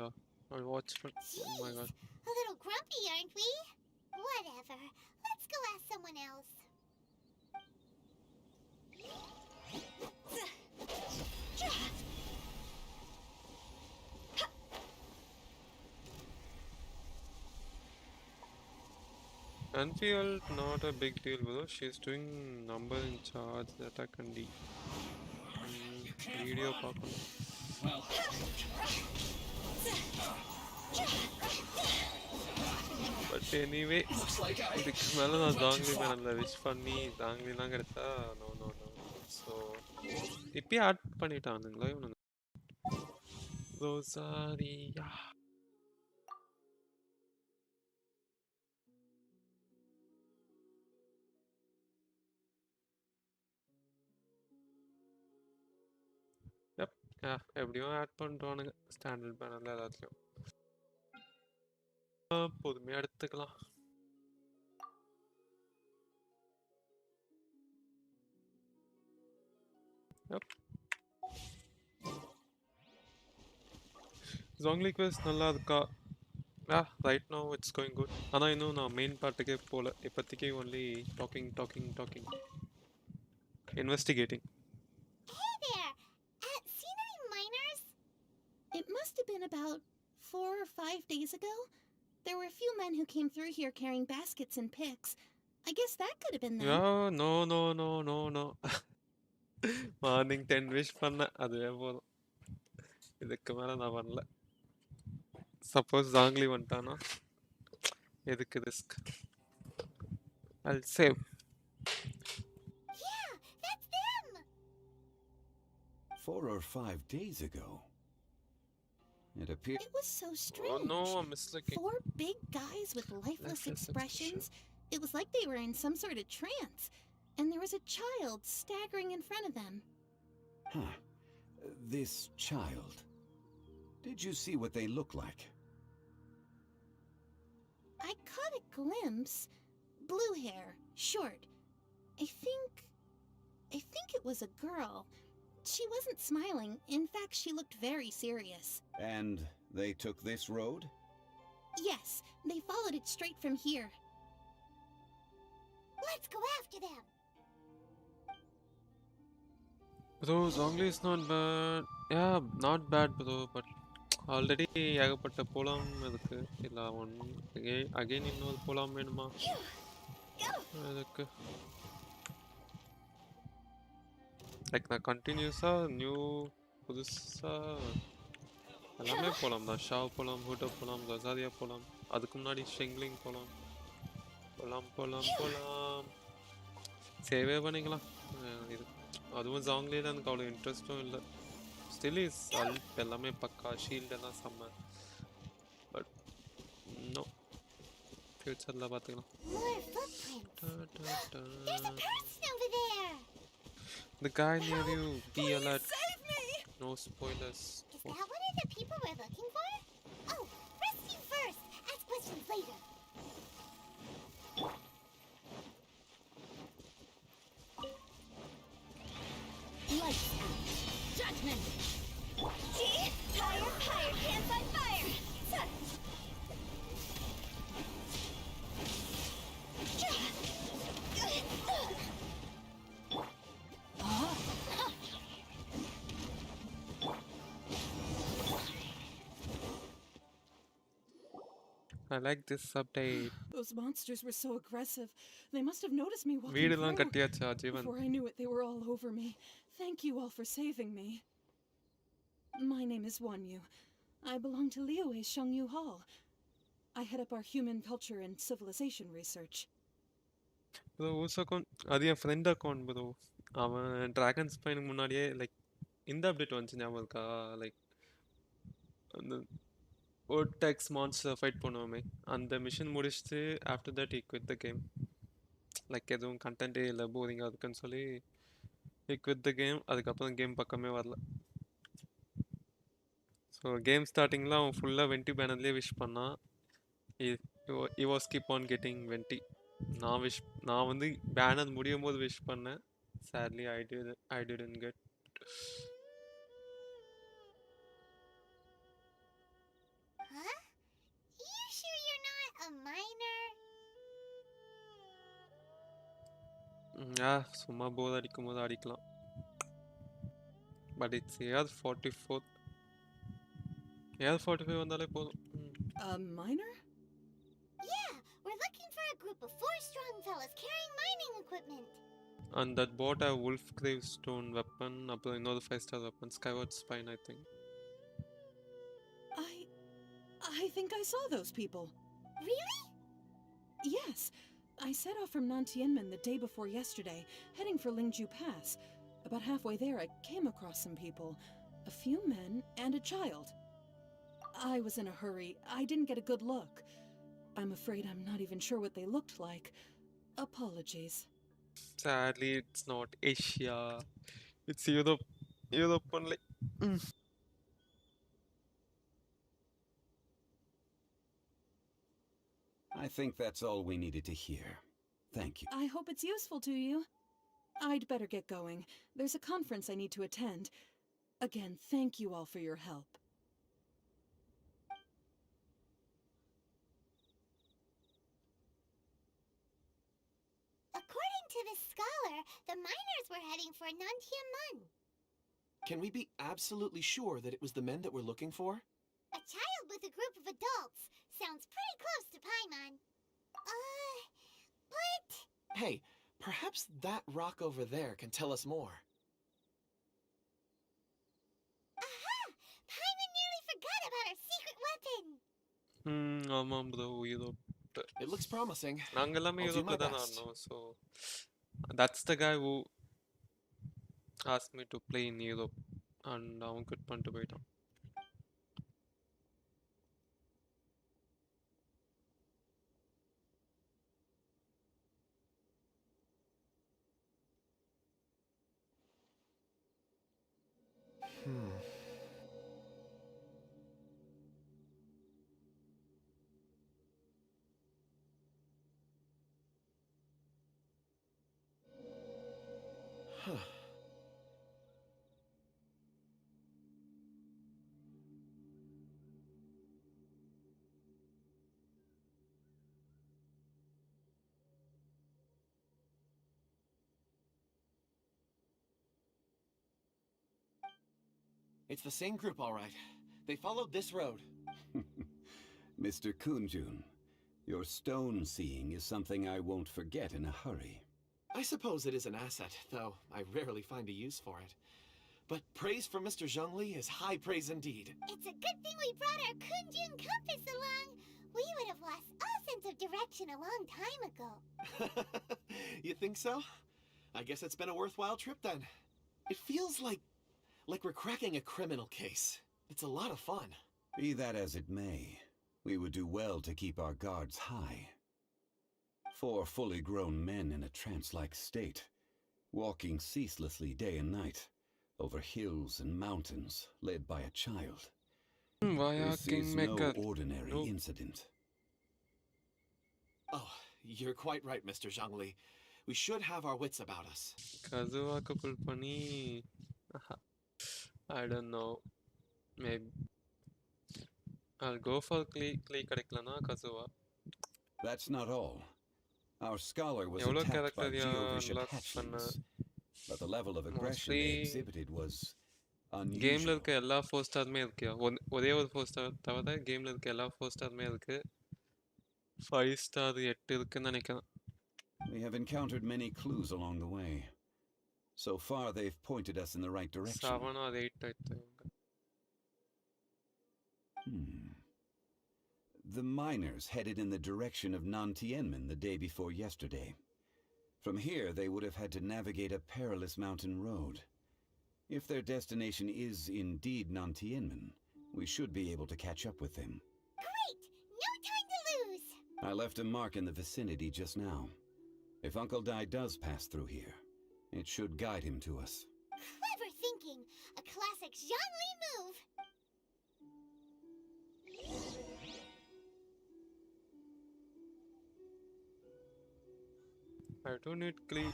I watched it. Oh my god. A little grumpy, aren't we? Whatever. Let's go ask someone else. Anfield, not a big deal, bro. She's doing number in charge, attack and D. Video பார்க்கணும். But anyway, இதுக்கு மேலே நான் Junglee மேனில் wish பண்ணி ஜாங்லிலாம் கிடைச்சா no. So இப்பயே add பண்ணிட்டானுங்களா இவனுங்க? ரோசாரியா எப்படியும் add பண்ணிட்டுவானுங்க standard பேனரில் எல்லாத்துலேயும். பொதுமையாக எடுத்துக்கலாம். Zhongli quest நல்லா இருக்கா? Right now it's going good. ஆனால் இன்னும் நான் மெயின் பார்ட்டுக்கே போகல. இப்போதைக்கு only talking. Investigating. Hey there! Seen any miners? It must have been about 4 or 5 days ago. There were a few men who came through here carrying baskets and picks. I guess that could have been them. Yeah, no. Morning 10 wish பண்ணேன், அதுவே போதும். இதுக்கு மேலே நான் பண்ணல. Suppose Junglee வந்துட்டானா எதுக்கு risk? I'll save. Yeah, that's them! 4 or 5 days ago. It appears. It was so strange. Oh no, I'm mislooking. 4 big guys with lifeless expressions. It was like they were in some sort of trance. And there was a child staggering in front of them. Huh. This child. Did you see what they look like? I caught a glimpse. Blue hair, short. I think it was a girl. She wasn't smiling. In fact, she looked very serious. And they took this road? Yes, they followed it straight from here. Let's go after them! Bro, Zhongli is not bad. Yeah, not bad bro, but already ஏகப்பட்ட போலாம் அதுக்கு. இல்லை again இன்னொரு போலாம் வேணுமா அதுக்கு? Like நான் கண்டினியூஸாக புதுசாக எல்லாமே போகலாம் தான். ஷாவ் போகலாம், ஹூட்டோ போகலாம், கசாரியா போகலாம், அதுக்கு முன்னாடி ஷெங்லிங் போகலாம். சேவே பண்ணிக்கலாம். இது அதுவும் ஜாங்லியில் எனக்கு அவ்வளோ இன்ட்ரெஸ்ட்டும் இல்லை. ஸ்டில் இஸ் அல்ட் எல்லாமே பக்கா, ஷீல்டு எல்லாம் செம்ம. பட் இன்னும் ஃபியூச்சரில் பார்த்துக்கலாம். More footprints! There's a person over there! The guy near you, be alert. Save me! No spoilers. Is that one of the people we're looking for? Oh, rescue first! Ask questions later. Fire, fire, hands on fire! I like this update. Those monsters were so aggressive. They must have noticed me walking வீடெல்லாம் through. கட்டியாச்சா Jeevan? Before I knew it, they were all over me. Thank you all for saving me. My name is Wanyu. I belong to Liyue's Shengyu Hall. I head up our human culture and civilization research. Bro whose account அது என் friend account bro. அவன் dragon ஸ்பைனுக்கு முன்னாடியே like இந்த update வந்துச்சு ஞாபகம் இருக்கா? Like அந்த ஒரு டெக்ஸ் மான்ஸ்டர் ஃபைட் பண்ணுவோமே அந்த மிஷன் முடிச்சுட்டு after that he quit the game. Like எதுவும் கண்டென்ட்டே இல்லை போரிங்காக இருக்குன்னு சொல்லி he quit the game. அதுக்கப்புறம் கேம் பக்கமே வரல. ஸோ கேம் ஸ்டார்டிங்கில் அவன் ஃபுல்லாக வெண்டி பேனர்லேயே விஷ் பண்ணான். he was keep on getting வெண்டி. நான் வந்து பேனர் முடியும் போது விஷ் பண்ணேன். sadly I didn't get. Huh? You sure you're not a minor? சும்மா போர் அடிக்கும் போது அடிக்கலாம். But it's AR44. AR45 வந்தாலே போதும். A minor? Yeah, we're looking for a group of 4 strong fellas carrying mining equipment. And that bought a wolf gravestone weapon, அப்புறம் இன்னொரு 5-star weapon, skyward spine I think. I think I saw those people. Really? Yes. I set off from Nantianmen the day before yesterday, heading for Lingju Pass. About halfway there, I came across some people. A few men and a child. I was in a hurry. I didn't get a good look. I'm afraid I'm not even sure what they looked like. Apologies. Sadly it's not Asia, it's Europe only. I think that's all we needed to hear. Thank you. I hope it's useful to you. I'd better get going. There's a conference I need to attend. Again, thank you all for your help. According to this scholar, the miners were heading for Nantianmen. Can we be absolutely sure that it was the men that we're looking for? A child with a group of adults. Sounds pretty close to Paimon. But... Hey, perhaps that rock over there can tell us more. Aha! Paimon nearly forgot about our secret weapon! ஆமாம் bro Europe. It looks promising. நாங்க எல்லாமே I'll do my யூரோப்ல தான் best. ஆடணும். So that's the guy who asked me to play in Europe and அவன் quit பண்ணிட்டு போயிட்டான். It's the same group, all right. They followed this road. Mr. Kunjun, your stone seeing is something I won't forget in a hurry. I suppose it is an asset, though I rarely find a use for it. But praise from Mr. Zhongli is high praise indeed. It's a good thing we brought our Kunjun compass along. We would have lost all sense of direction a long time ago. You think so? I guess it's been a worthwhile trip then. It feels like we're cracking a criminal case. It's a lot of fun. Be that as it may, we would do well to keep our guards high. 4 fully grown men in a trance-like state, walking ceaselessly day and night, over hills and mountains, led by a child. This is no ordinary incident. Oh, you're quite right, Mr. Zhongli. We should have our wits about us. கதுவாக்கு புல் பண்ணி I don't know. Maybe I'll go for Klee கிடைக்கலனா Kazuha. That's not all. Our scholar was எவ்வளோ attacked by character Geovician unlock பண்ண hatchlings, but the level of aggression mostly they exhibited was கேமில் unusual. இருக்க எல்லா 4 ஸ்டாருமே இருக்கு. ஒரே ஒரு 4 star தவிர கேமில் இருக்க எல்லா 4 ஸ்டாருமே இருக்கு. 5 ஸ்டார் 8 இருக்குன்னு நினைக்கிறேன். We have encountered many clues along the way. So far, they've pointed us in the right direction. 7 or 8 ಆಯ್ತು ಇವಾಗ. The miners headed in the direction of Nantianmen the day before yesterday. From here, they would have had to navigate a perilous mountain road. If their destination is indeed Nantianmen, we should be able to catch up with them. Great! No time to lose! I left a mark in the vicinity just now. If Uncle Dai does pass through here, it should guide him to us. Clever thinking! A classic Zhongli move! I don't need Klee.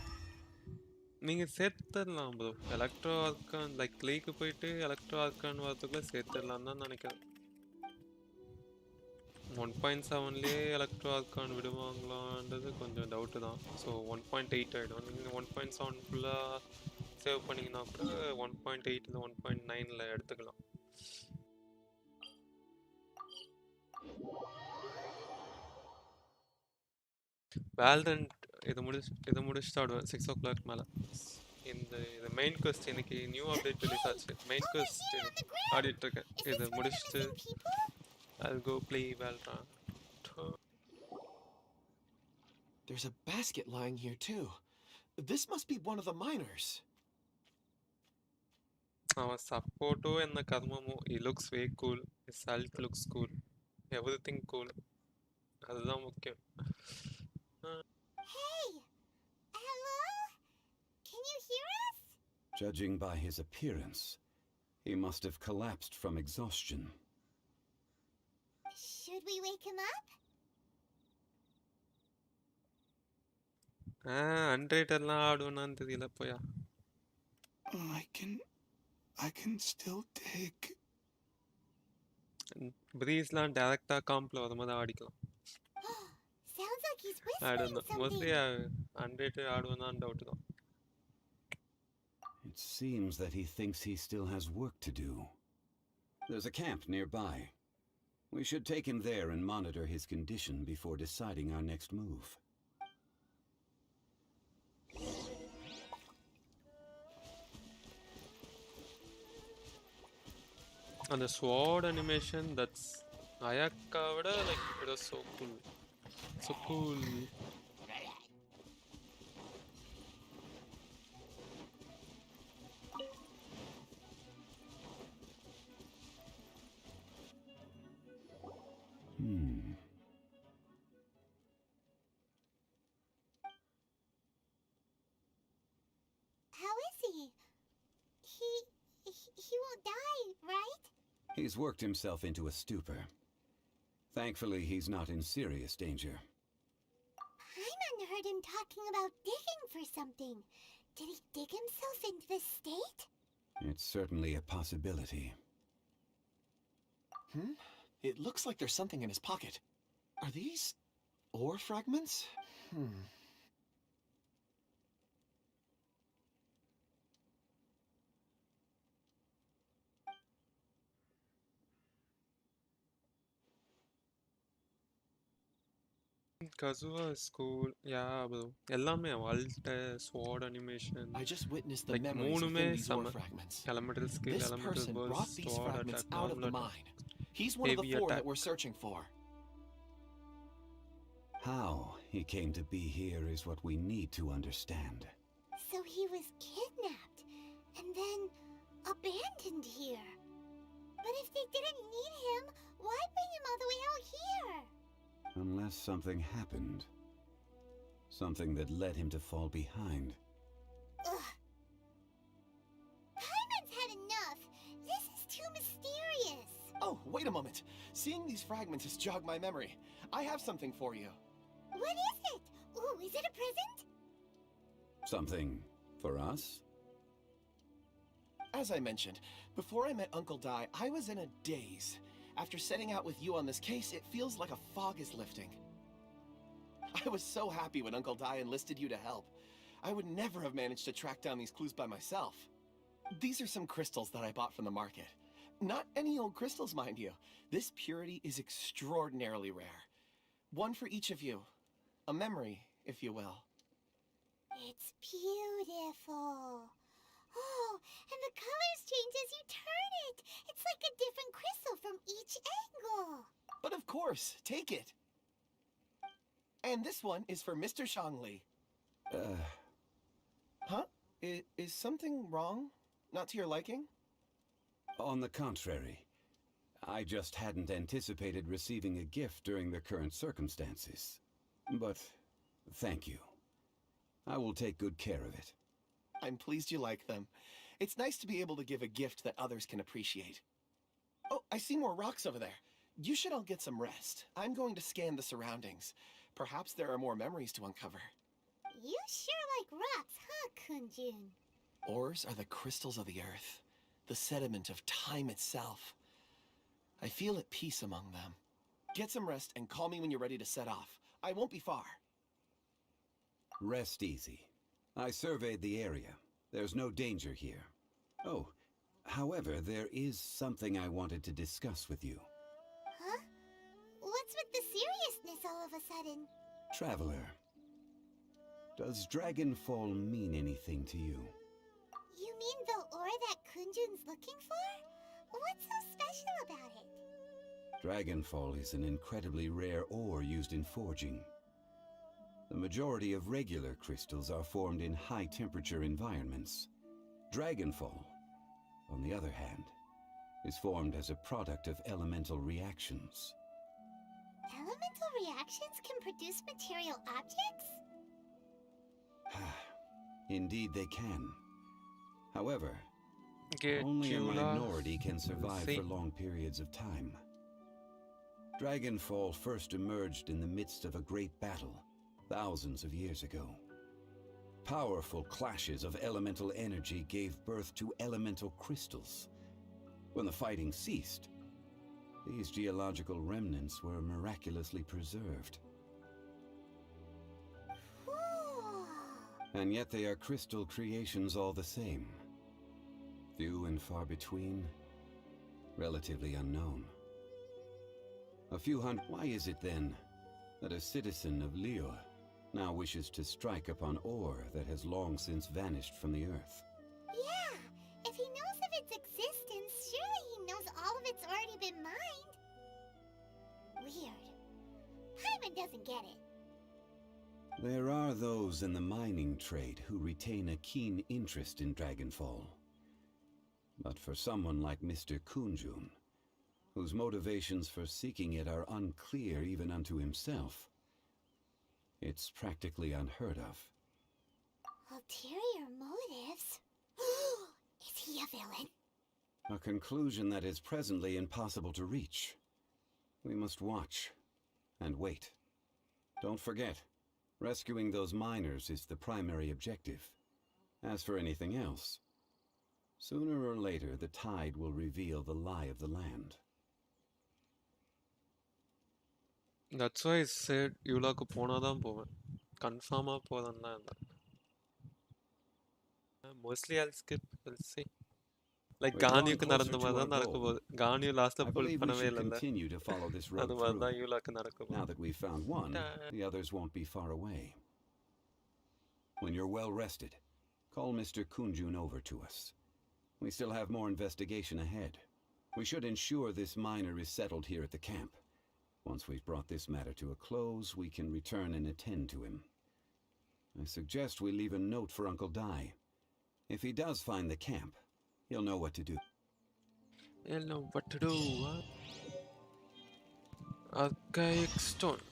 நீங்கள் சேர்த்துடலாம் bro. Electro argon like க்ளீக்கு போயிட்டு electro argon வரதுக்குள்ளே சேர்த்துடலாம் தான் நினைக்கிறேன். 1.7லேயே electro argon விடுவாங்களான்றது கொஞ்சம் doubt தான். So 1.8 ஆகிடும். நீங்கள் 1.7 ஃபுல்லாக சேவ் பண்ணிங்கன்னா கூட 1.8 இல்லை 1.9ல் எடுத்துக்கலாம். வேல்ரண்ட் இது முடிச்சுட்டு ஆடுவேன் 6 o'clock மேலே. இந்த மெயின் குவெஸ்ட் இன்னைக்கு நியூ அப்டேட் ரிலீஸ் ஆச்சு. மெயின் குவெஸ்ட் ஆடிட்டு இருக்கேன். இதை முடிச்சுட்டு I'll go play Valorant. There's a basket lying here too. This must be one of the miners. அவன் சப்போர்ட்டோ என்ன கர்மமோ, he looks way cool. His health looks cool. Everything cool. அதுதான் முக்கியம். Hey! Hello? Can you hear us? Judging by his appearance, he must have collapsed from exhaustion. Should we wake him up? அன்ரேட்டர்லாம் ஆடுவேனான்னு தெரியல போயா. I can still take. ப்ரீஸ்லாம் டேரெக்டாக காம்பில் வரும்போது ஆடிக்கலாம். Sounds like he's I don't whispering know. something. Mostly unrated ஆடுவேனான்னு doubt தான். It seems that he thinks he still has work to do. There's a camp nearby. We should take him there and monitor his condition before deciding our next move. அந்த ஸ்வாட் animation that's அயக்கா விட like it was so cool. So cool. How is he? He won't die, right? He's worked himself into a stupor. Thankfully, he's not in serious danger. Paimon heard him talking about digging for something. Did he dig himself into this state? It's certainly a possibility. It looks like there's something in his pocket. Are these ore fragments? Kazuha is cool. Yeah, bro. எல்லாமே அல்ட ஸ்வாட் animation. I just witnessed the Like memories மூணுமே within these ore செம. fragments. Elemental skill, This elemental person burst, brought these sword fragments attack, out of the normal mine. He's one of the heavy 4 that attack. we're searching for. How he came to be here is what we need to understand. So he was kidnapped and then abandoned here. But if they didn't need him, why bring him all the way out here? Unless something happened. Something that led him to fall behind. Ugh. Paimon's had enough. This is too mysterious. Oh, wait a moment. Seeing these fragments has jogged my memory. I have something for you. What is it? Ooh, is it a present? Something for us? As I mentioned, before I met Uncle Dai, I was in a daze. After setting out with you on this case, it feels like a fog is lifting. I was so happy when Uncle Dai enlisted you to help. I would never have managed to track down these clues by myself. These are some crystals that I bought from the market. Not any old crystals, mind you. This purity is extraordinarily rare. One for each of you. A memory, if you will. It's beautiful. Oh, and the colors change as you turn it. It's like a different crystal from each angle. But of course, take it. And this one is for Mr. Zhongli. Huh? Is something wrong? Not to your liking? On the contrary, I just hadn't anticipated receiving a gift during the current circumstances. But thank you. I will take good care of it. I'm pleased you like them. It's nice to be able to give a gift that others can appreciate. Oh, I see more rocks over there. You should all get some rest. I'm going to scan the surroundings. Perhaps there are more memories to uncover. You sure like rocks, huh, Kunjun? Ores are the crystals of the earth, the sediment of time itself. I feel at peace among them. Get some rest and call me when you're ready to set off. I won't be far. Rest easy. I surveyed the area. There's no danger here. Oh, however, there is something I wanted to discuss with you. Huh? What's with the seriousness all of a sudden? Traveler, does Dragonfall mean anything to you? You mean the ore that Kunjun's looking for? What's so special about it? Dragonfall is an incredibly rare ore used in forging. The majority of regular crystals are formed in high-temperature environments. Dragonfall, on the other hand, is formed as a product of elemental reactions. Elemental reactions can produce material objects? Indeed they can. However, Get only a you minority lost. can survive See. for long periods of time. Dragonfall first emerged in the midst of a great battle, thousands of years ago. Powerful clashes of elemental energy gave birth to elemental crystals. When the fighting ceased, these geological remnants were miraculously preserved. Whoa. And yet they are crystal creations all the same. Few and far between, relatively unknown. A few hundred. Why is it then that a citizen of Liyue now wishes to strike upon ore that has long since vanished from the earth? Yeah, if he knows of its existence, surely he knows all of it's already been mined. Weird. Paimon doesn't get it. There are those in the mining trade who retain a keen interest in Dragonfall. But for someone like Mr. Kunjun, whose motivations for seeking it are unclear even unto himself, it's practically unheard of. Ulterior motives? Is he a villain? A conclusion that is presently impossible to reach. We must watch and wait. Don't forget, rescuing those miners is the primary objective. As for anything else, sooner or later the tide will reveal the lie of the land. That's why I said இவ்வளோக்கு போனாதான் போவேன் கன்ஃபார்மாக போதான் தான் இருந்தேன் mostly I'll skip we'll see like We're drawing கானியுக்கு நடந்த closer to மாதிரி our தான் நடக்க goal. போகுது கானியு I லாஸ்ட்ல புல் believe we பண்ணவே should இல்லைல்ல continue to follow this road அது மாதிரி through. தான் யூலாக்கு நடக்க Now போகுது that we've found one, the others won't be far away. When you're well rested, call Mr. Kunjun over to us. We still have more investigation ahead. We should ensure this miner is settled here at the camp. Once we've brought this matter to a close, we can return and attend to him. I suggest we leave a note for Uncle Dai. If he does find the camp, he'll know what to do. He'll know what to do, huh? Archaic stone.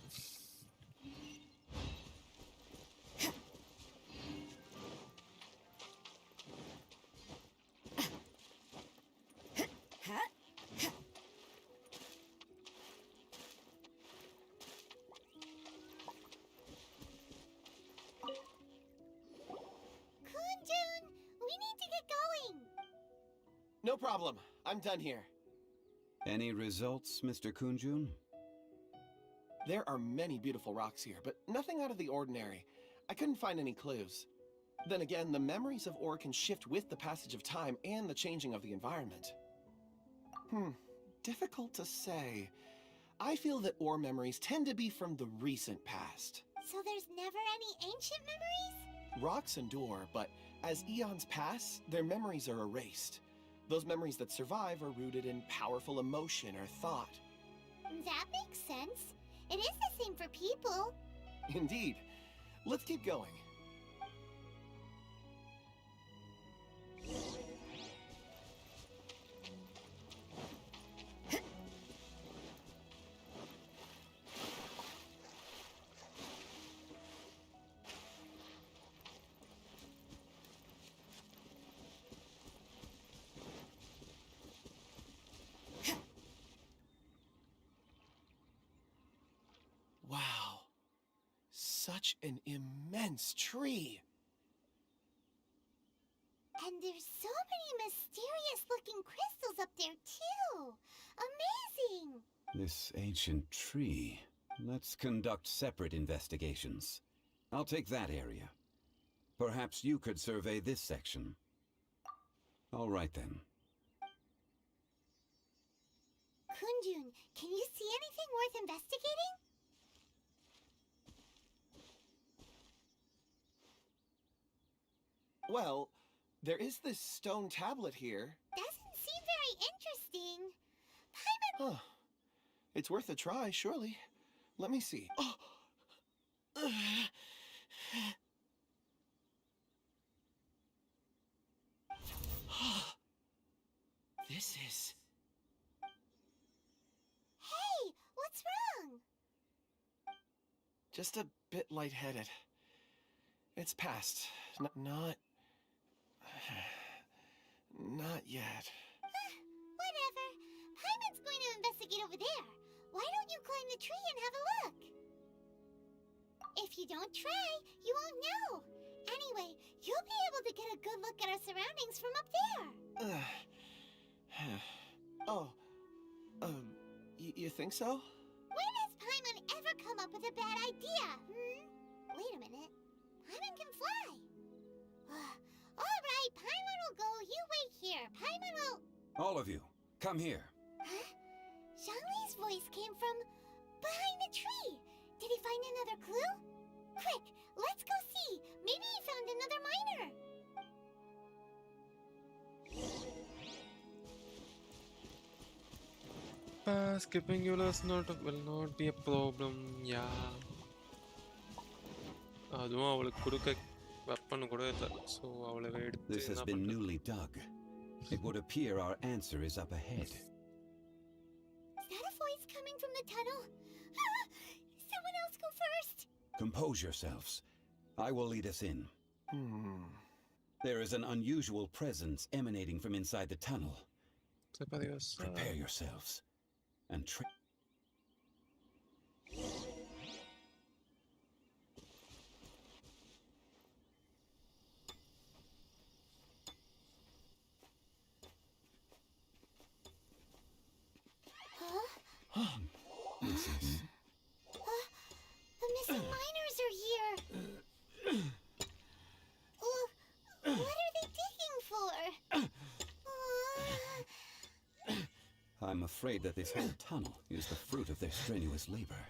Kunjun, we need to get going. No problem. I'm done here. Any results, Mr. Kunjun? There are many beautiful rocks here, but nothing out of the ordinary. I couldn't find any clues. Then again, the memories of ore can shift with the passage of time and the changing of the environment. Difficult to say. I feel that ore memories tend to be from the recent past. So there's never any ancient memories? Rocks endure, but as eons pass, their memories are erased. Those memories that survive are rooted in powerful emotion or thought. That makes sense. It is the same for people. Indeed. Let's keep going. Wow. Such an immense tree. And there's so many mysterious looking crystals up there too. Amazing! This ancient tree. Let's conduct separate investigations. I'll take that area. Perhaps you could survey this section. All right then. Kunjun, can you see anything worth investigating? Well, there is this stone tablet here. Doesn't seem very interesting. Paimon... Huh. It's worth a try, surely. Let me see. Oh! This is... Hey, what's wrong? just a bit lightheaded. It's past. Not yet. Whatever. Paimon's going to investigate over there. Why don't you climb the tree and have a look? If you don't try, you won't know. Anyway, you'll be able to get a good look at our surroundings from up there. You think so? When has Paimon ever come up with a bad idea, Wait a minute. Paimon can fly. All right, Paimon will go. You wait here. Paimon will... All of you, come here. Huh? Zhongli's voice came from behind the tree. Did he find another clue? Quick, let's go see. Maybe he found another miner. Skipping Eula's will not be a problem, yeah. அதுவும் அவளுக்கு கொடுக்க weapon கூட இல்ல so அவளை எடுத்து This has been newly dug. It would appear our answer is up ahead. Is that a voice coming from the tunnel? Someone else go first. Compose yourselves. I will lead us in. There is an unusual presence emanating from inside the tunnel. Prepare yourselves. And This is... The missing miners are here. What are they digging for? I'm afraid that this whole tunnel is the fruit of their strenuous labor.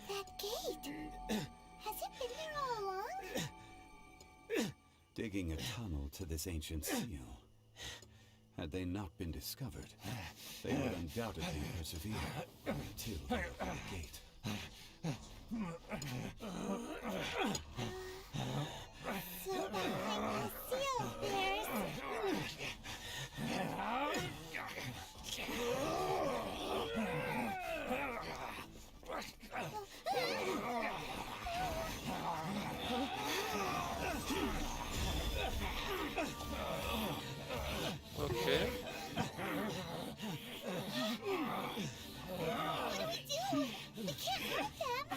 That gate. Has it been there all along? Digging a tunnel to this ancient seal. Had they not been discovered, they would undoubtedly persevere until they opened the gate. So behind the seal there's... Okay. What do we do? We can't hurt them.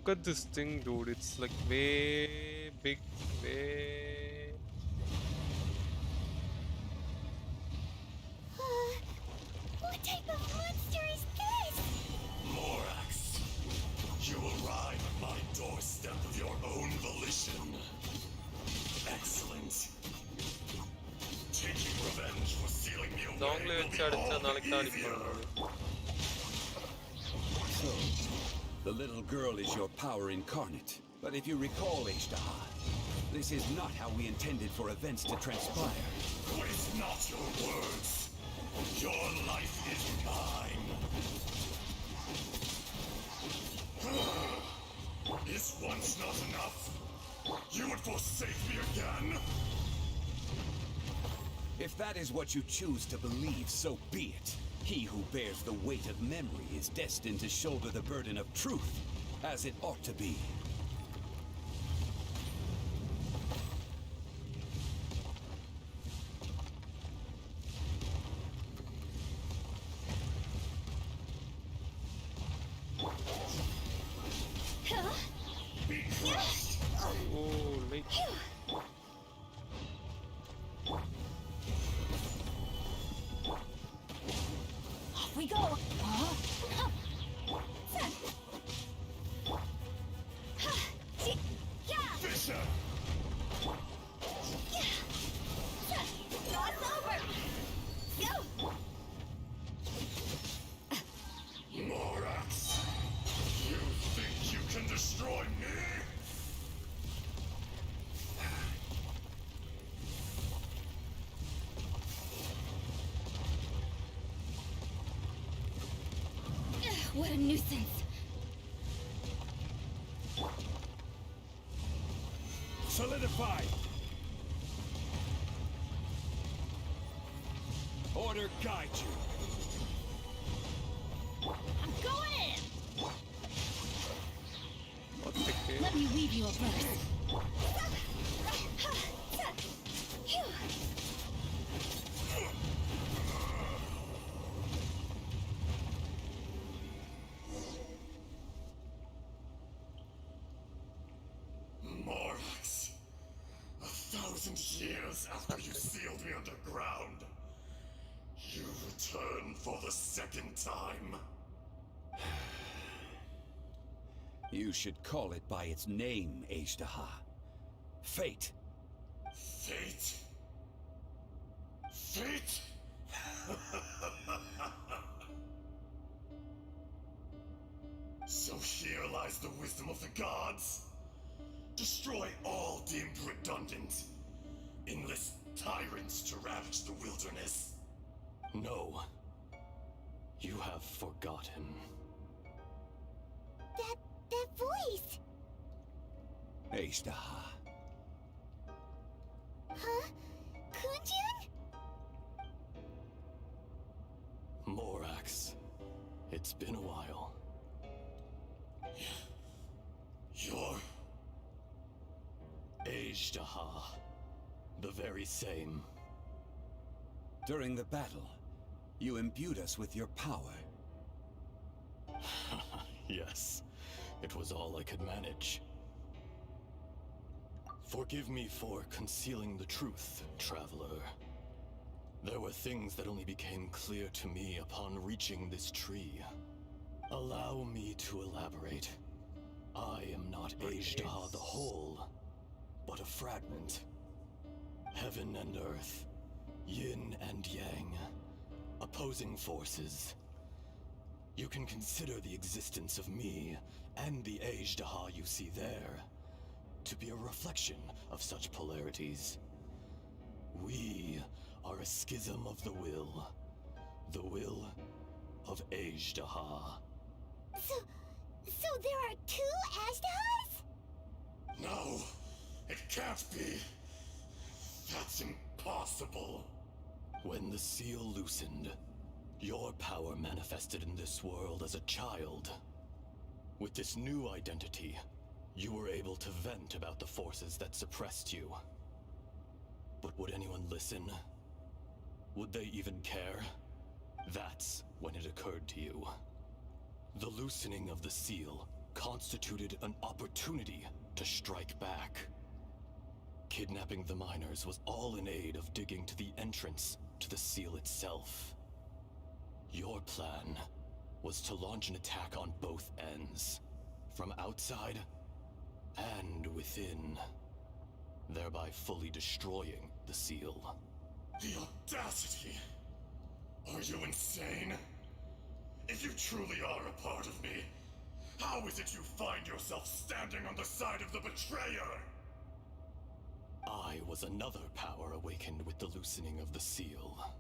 Look at this thing, dude. It's like way big, way. What type of monster is this? Morax, you arrive at my doorstep of your own volition. Excellent. Taking revenge for sealing me away Zhongli will வச்சு be அடிச்சா all நாளைக்கு the தான் easier. அடிப்பாங்க. So, the little girl is your power incarnate. But if you recall, Ashtaha, this is not how we intended for events to transpire. Waste not your words. Your life is mine. Is once not enough? You would forsake me again? If that is what you choose to believe, so be it. He who bears the weight of memory is destined to shoulder the burden of truth, as it ought to be. Be crushed. Holy. Off we go. Fisher! Cross over. Go. Morax! You think you can destroy me? What a nuisance. Solidify! Order guide you. I'm going in. What the heck? Let me weave you a verse. Morax, 1,000 years after you sealed me underground, you return for the second time. You should call it by its name, Ashtaha. Fate. Fate? Fate? So here lies the wisdom of the gods. Destroy all deemed redundant. Enlist tyrants to ravage the wilderness. No. You have forgotten. That voice! Ashtaha. Huh? Kunjun? Morax. It's been a while. You're... Ashtaha. The very same. During the battle, you imbued us with your power. Yes. It was all I could manage. Forgive me for concealing the truth, traveler. There were things that only became clear to me upon reaching this tree. Allow me to elaborate. I am not Ashtaha the whole, but a fragment. Heaven and earth, yin and yang, opposing forces. You can consider the existence of me and the Ashtaha you see there to be a reflection of such polarities. We are a schism of the will of Ashtaha. So there are two Ashtahas? No, it can't be. That's impossible. When the seal loosened, your power manifested in this world as a child. With this new identity, you were able to vent about the forces that suppressed you. But would anyone listen? Would they even care? That's when it occurred to you. The loosening of the seal constituted an opportunity to strike back. Kidnapping the miners was all in aid of digging to the entrance to the seal itself. Your plan was to launch an attack on both ends, from outside and within, thereby fully destroying the seal. The audacity! Are you insane? If you truly are a part of me, how is it you find yourself standing on the side of the betrayer? I was another power awakened with the loosening of the seal.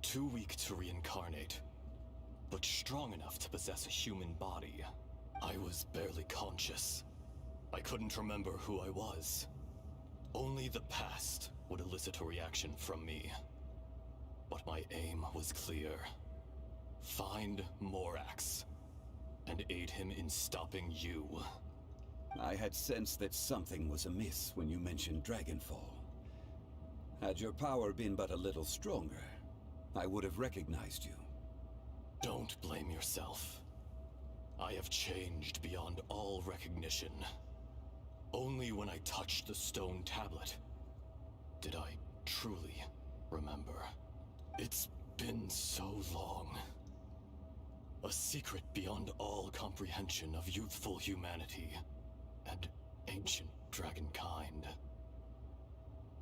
Too weak to reincarnate, but strong enough to possess a human body. I was barely conscious. I couldn't remember who I was. Only the past would elicit a reaction from me. But my aim was clear. Find Morax, and aid him in stopping you. I had sensed that something was amiss when you mentioned Dragonfall. Had your power been but a little stronger, I would have recognized you. Don't blame yourself. I have changed beyond all recognition. Only when I touched the stone tablet did I truly remember. It's been so long. A secret beyond all comprehension of youthful humanity and ancient dragonkind.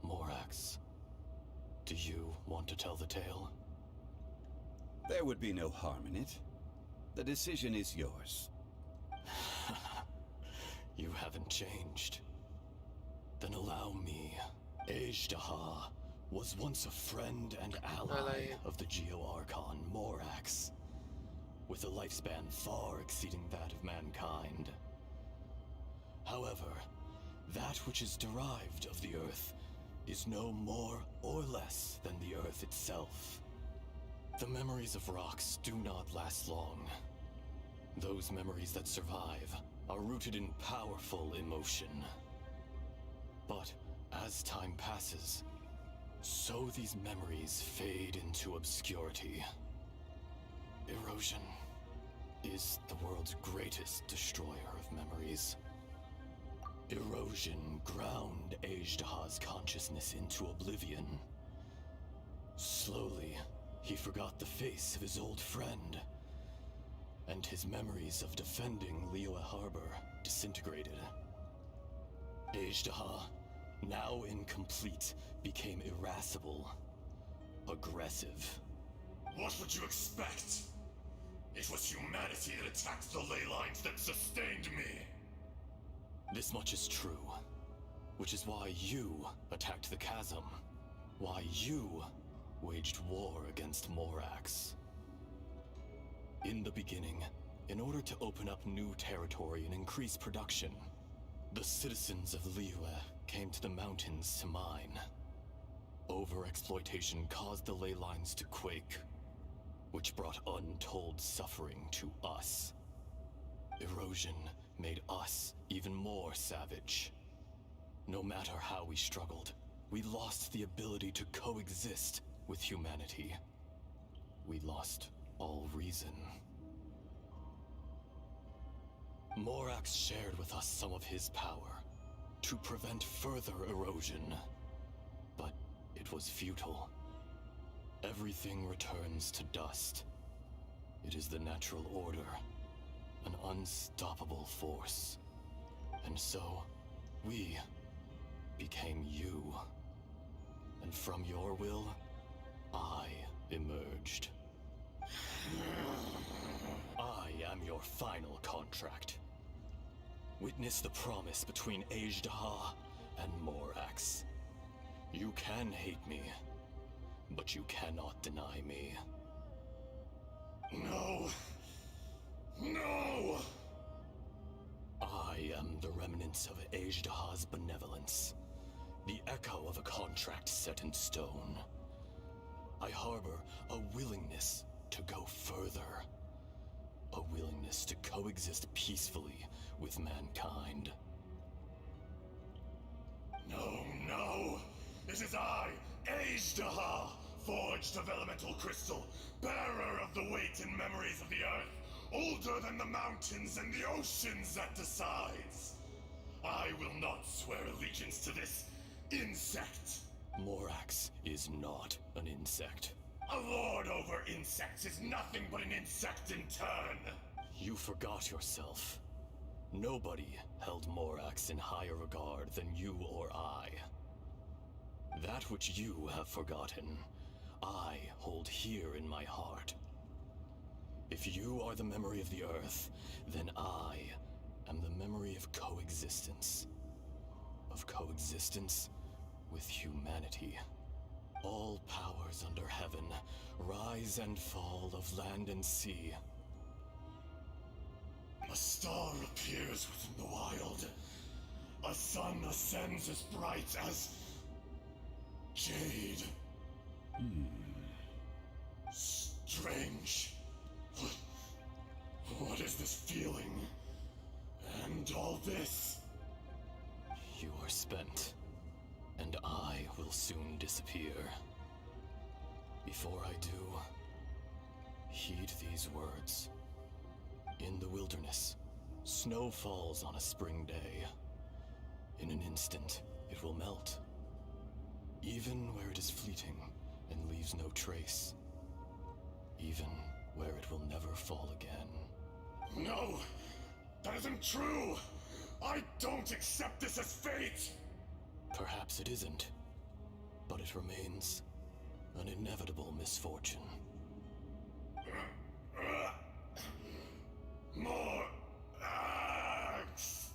Morax, do you want to tell the tale? There would be no harm in it. The decision is yours. You haven't changed. Then allow me. Ajdaha was once a friend and ally of the Geo-Archon Morax, with a lifespan far exceeding that of mankind. However, that which is derived of the Earth is no more or less than the Earth itself. The memories of rocks do not last long. Those memories that survive are rooted in powerful emotion. But as time passes, so these memories fade into obscurity. Erosion is the world's greatest destroyer of memories. Erosion ground Ajdaha's consciousness into oblivion. Slowly, he forgot the face of his old friend, and his memories of defending Liyue Harbor disintegrated. Ajdaha, now incomplete, became irascible, aggressive. What would you expect? It was humanity that attacked the ley lines that sustained me. This much is true, which is why you attacked the chasm, why you waged war against Morax. In the beginning, in order to open up new territory and increase production, the citizens of Liyue came to the mountains to mine. Overexploitation caused the ley lines to quake, which brought untold suffering to us. Erosion made us even more savage. No matter how we struggled, we lost the ability to coexist with humanity. We lost all reason. Morax shared with us some of his power to prevent further erosion, but it was futile. Everything returns to dust. It is the natural order, an unstoppable force. And so, we became you. And from your will, I emerged. I am your final contract. Witness the promise between Ajdaha and Morax. You can hate me, but you cannot deny me. No! No! I am the remnants of Ajdaha's benevolence, the echo of a contract set in stone. I harbor a willingness to go further, a willingness to coexist peacefully with mankind. No, no! It is I, Ajdaha, forged of elemental crystal, bearer of the weight and memories of the earth, older than the mountains and the oceans that decides. I will not swear allegiance to this insect. Morax is not an insect. A lord over insects is nothing but an insect in turn. You forgot yourself. Nobody held Morax in higher regard than you or I. That which you have forgotten, I hold here in my heart. If you are the memory of the Earth, then I am the memory of coexistence. Of coexistence with humanity. All powers under heaven, rise and fall of land and sea. A star appears within the wild. A sun ascends as bright as jade. Strange. What is this feeling? And all this? You are spent, and I will soon disappear. Before I do, heed these words. In the wilderness, snow falls on a spring day. In an instant, it will melt. Even where it is fleeting and leaves no trace. Even where it will never fall again. No! That isn't true! I don't accept this as fate! Perhaps it isn't, but it remains an inevitable misfortune. More axe!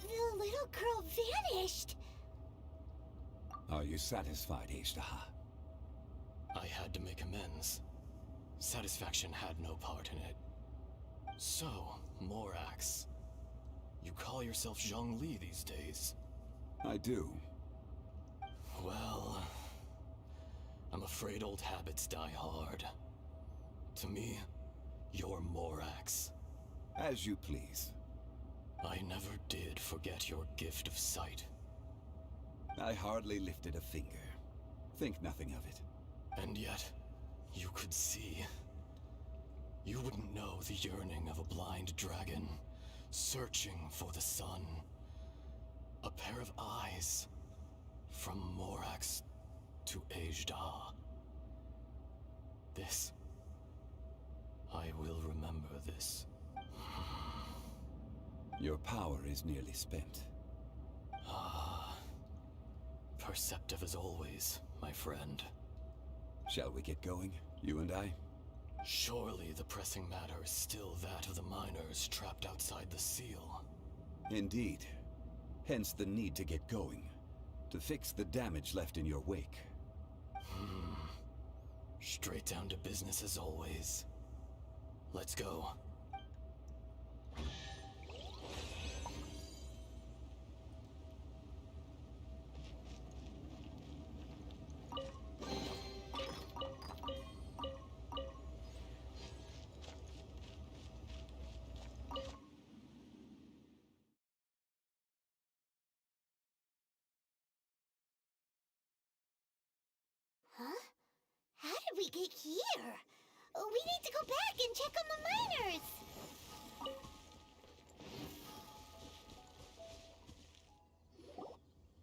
The little girl vanished! Are you satisfied, Ishtaha? I had to make amends. Satisfaction had no part in it. So, Morax, you call yourself Zhongli these days? I do. Well, I'm afraid old habits die hard. To me, you're Morax. As you please. I never did forget your gift of sight. I hardly lifted a finger. Think nothing of it. And yet, you could see. You wouldn't know the yearning of a blind dragon, searching for the sun. A pair of eyes, from Morax to Ejda. This. I will remember this. Your power is nearly spent. Ah. Perceptive as always, my friend. Shall we get going, you and I? Surely the pressing matter is still that of the miners trapped outside the seal. Indeed. Hence the need to get going. To fix the damage left in your wake. Straight down to business as always. Let's go. Huh? How did we get here? We need to go back and check on the miners!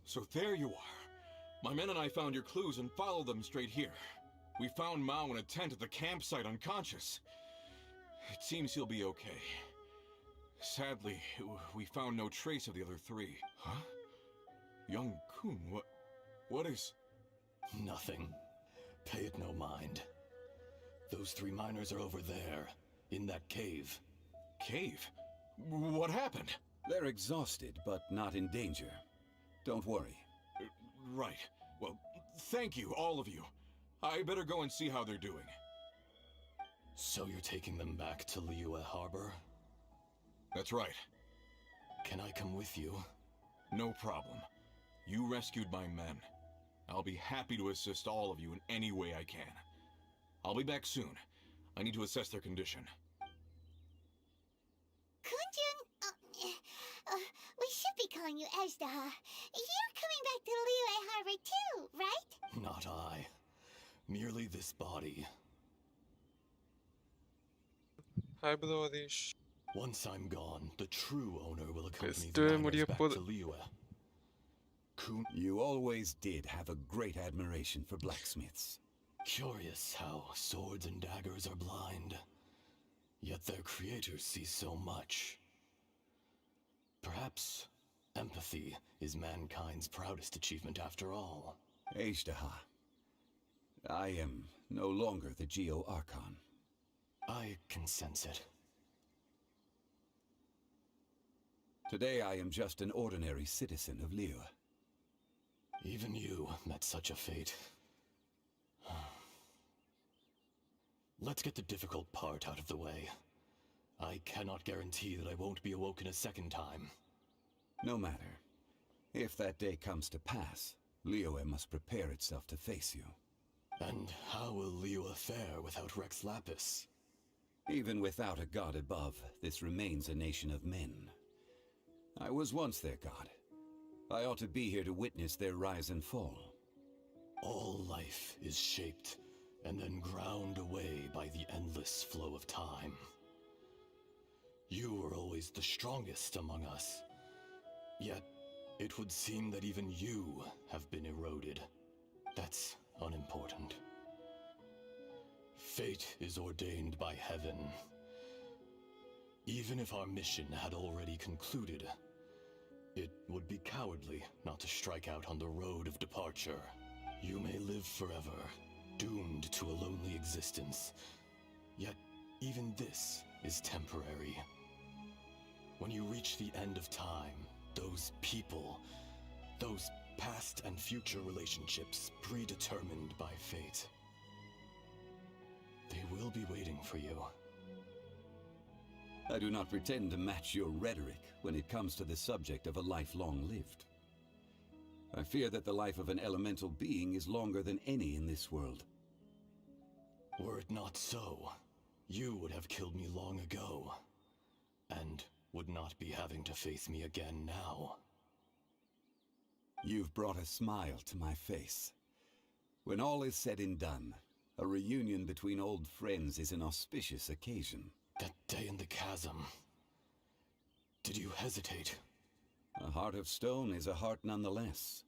So there you are. My men and I found your clues and followed them straight here. We found Mao in a tent at the campsite unconscious. It seems he'll be okay. Sadly, we found no trace of the other three. Huh? Young Kun, what is... Nothing. Pay it no mind. Those three miners are over there, in that cave. Cave? What happened? They're exhausted, but not in danger. Don't worry. Right. Well, thank you, all of you. I better go and see how they're doing. So you're taking them back to Liyue Harbor? That's right. Can I come with you? No problem. You rescued my men. I'll be happy to assist all of you in any way I can. I'll be back soon. I need to assess their condition. Kunjun, we should be calling you Ejdaha. You're coming back to Liyue Harbor too, right? Not I. Merely this body. Hi bro, Adish. Once I'm gone, the true owner will accompany Best the miners முடிய back போகுது. to Liyue. You always did have a great admiration for blacksmiths. Curious how swords and daggers are blind, yet their creators see so much. Perhaps empathy is mankind's proudest achievement after all. Ejdaha, I am no longer the Geo-Archon. I can sense it. Today I am just an ordinary citizen of Liyue. Even you met such a fate. Let's get the difficult part out of the way. I cannot guarantee that I won't be awoken a second time. No matter. If that day comes to pass, Liyue must prepare itself to face you. And how will Liyue fare without Rex Lapis? Even without a god above, this remains a nation of men. I was once their god. I ought to be here to witness their rise and fall. All life is shaped and then ground away by the endless flow of time. You were always the strongest among us. Yet, it would seem that even you have been eroded. That's unimportant. Fate is ordained by heaven. Even if our mission had already concluded, it would be cowardly not to strike out on the road of departure. You may live forever, doomed to a lonely existence. Yet, even this is temporary. When you reach the end of time, those people, those past and future relationships predetermined by fate, they will be waiting for you. I do not pretend to match your rhetoric when it comes to the subject of a life long lived. I fear that the life of an elemental being is longer than any in this world. Were it not so, you would have killed me long ago, and would not be having to face me again now. You've brought a smile to my face. When all is said and done, a reunion between old friends is an auspicious occasion. That day in the chasm, did you hesitate? A heart of stone is a heart nonetheless.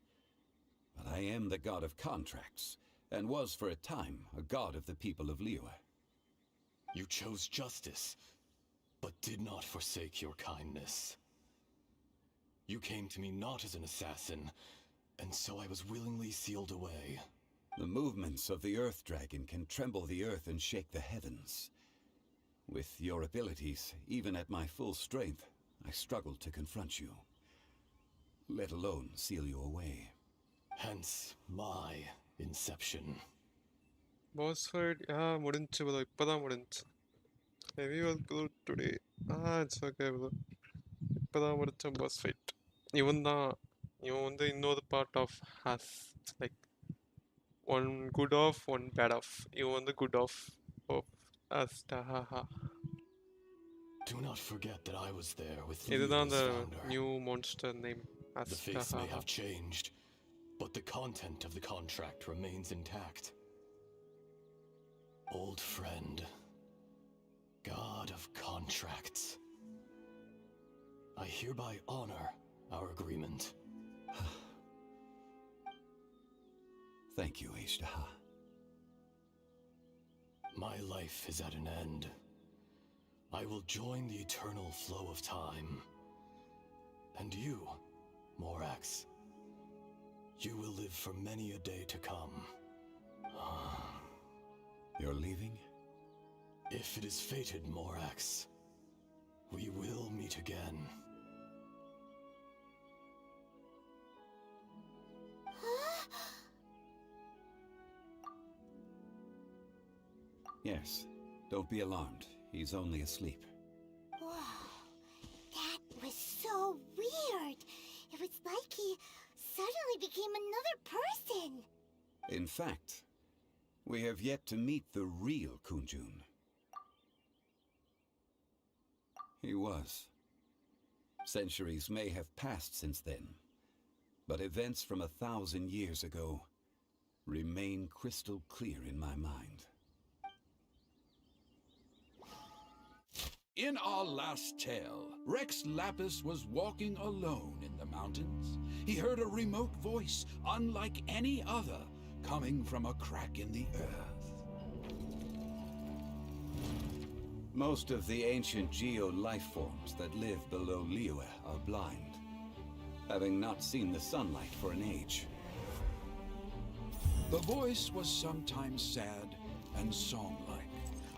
But I am the god of contracts, and was for a time a god of the people of Liyue. You chose justice, but did not forsake your kindness. You came to me not as an assassin, and so I was willingly sealed away. The movements of the Earth Dragon can tremble the earth and shake the heavens. With your abilities, even at my full strength, I struggled to confront you, let alone seal you away. Hence my inception. Boss fight, முடிஞ்சு bro. இப்பதான் முடிஞ்சு. Heavy was good today. It's okay bro. இப்பதான் முடிச்ச boss fight. இவன் வந்து இன்னொரு part of us. Like one good off, one bad off. இவன் வந்து good off of us. Do not forget that I was there with இதுதான் Liyue's the founder. new monster name. The face may have changed, but the content of the contract remains intact. Old friend, god of contracts, I hereby honor our agreement. Thank you, Ejdaha. My life is at an end. I will join the eternal flow of time. And you, Morax, you will live for many a day to come. You're leaving? If it is fated, Morax, we will meet again. Yes. Don't be alarmed. He's only asleep. Whoa, that was so weird. It was like he suddenly became another person. In fact, we have yet to meet the real Kunjun. He was. Centuries may have passed since then, but events from 1,000 years ago remain crystal clear in my mind. In our last tale, Rex Lapis was walking alone in the mountains. He heard a remote voice, unlike any other, coming from a crack in the earth. Most of the ancient geo life forms that live below Liyue are blind, having not seen the sunlight for an age. The voice was sometimes sad and song-like.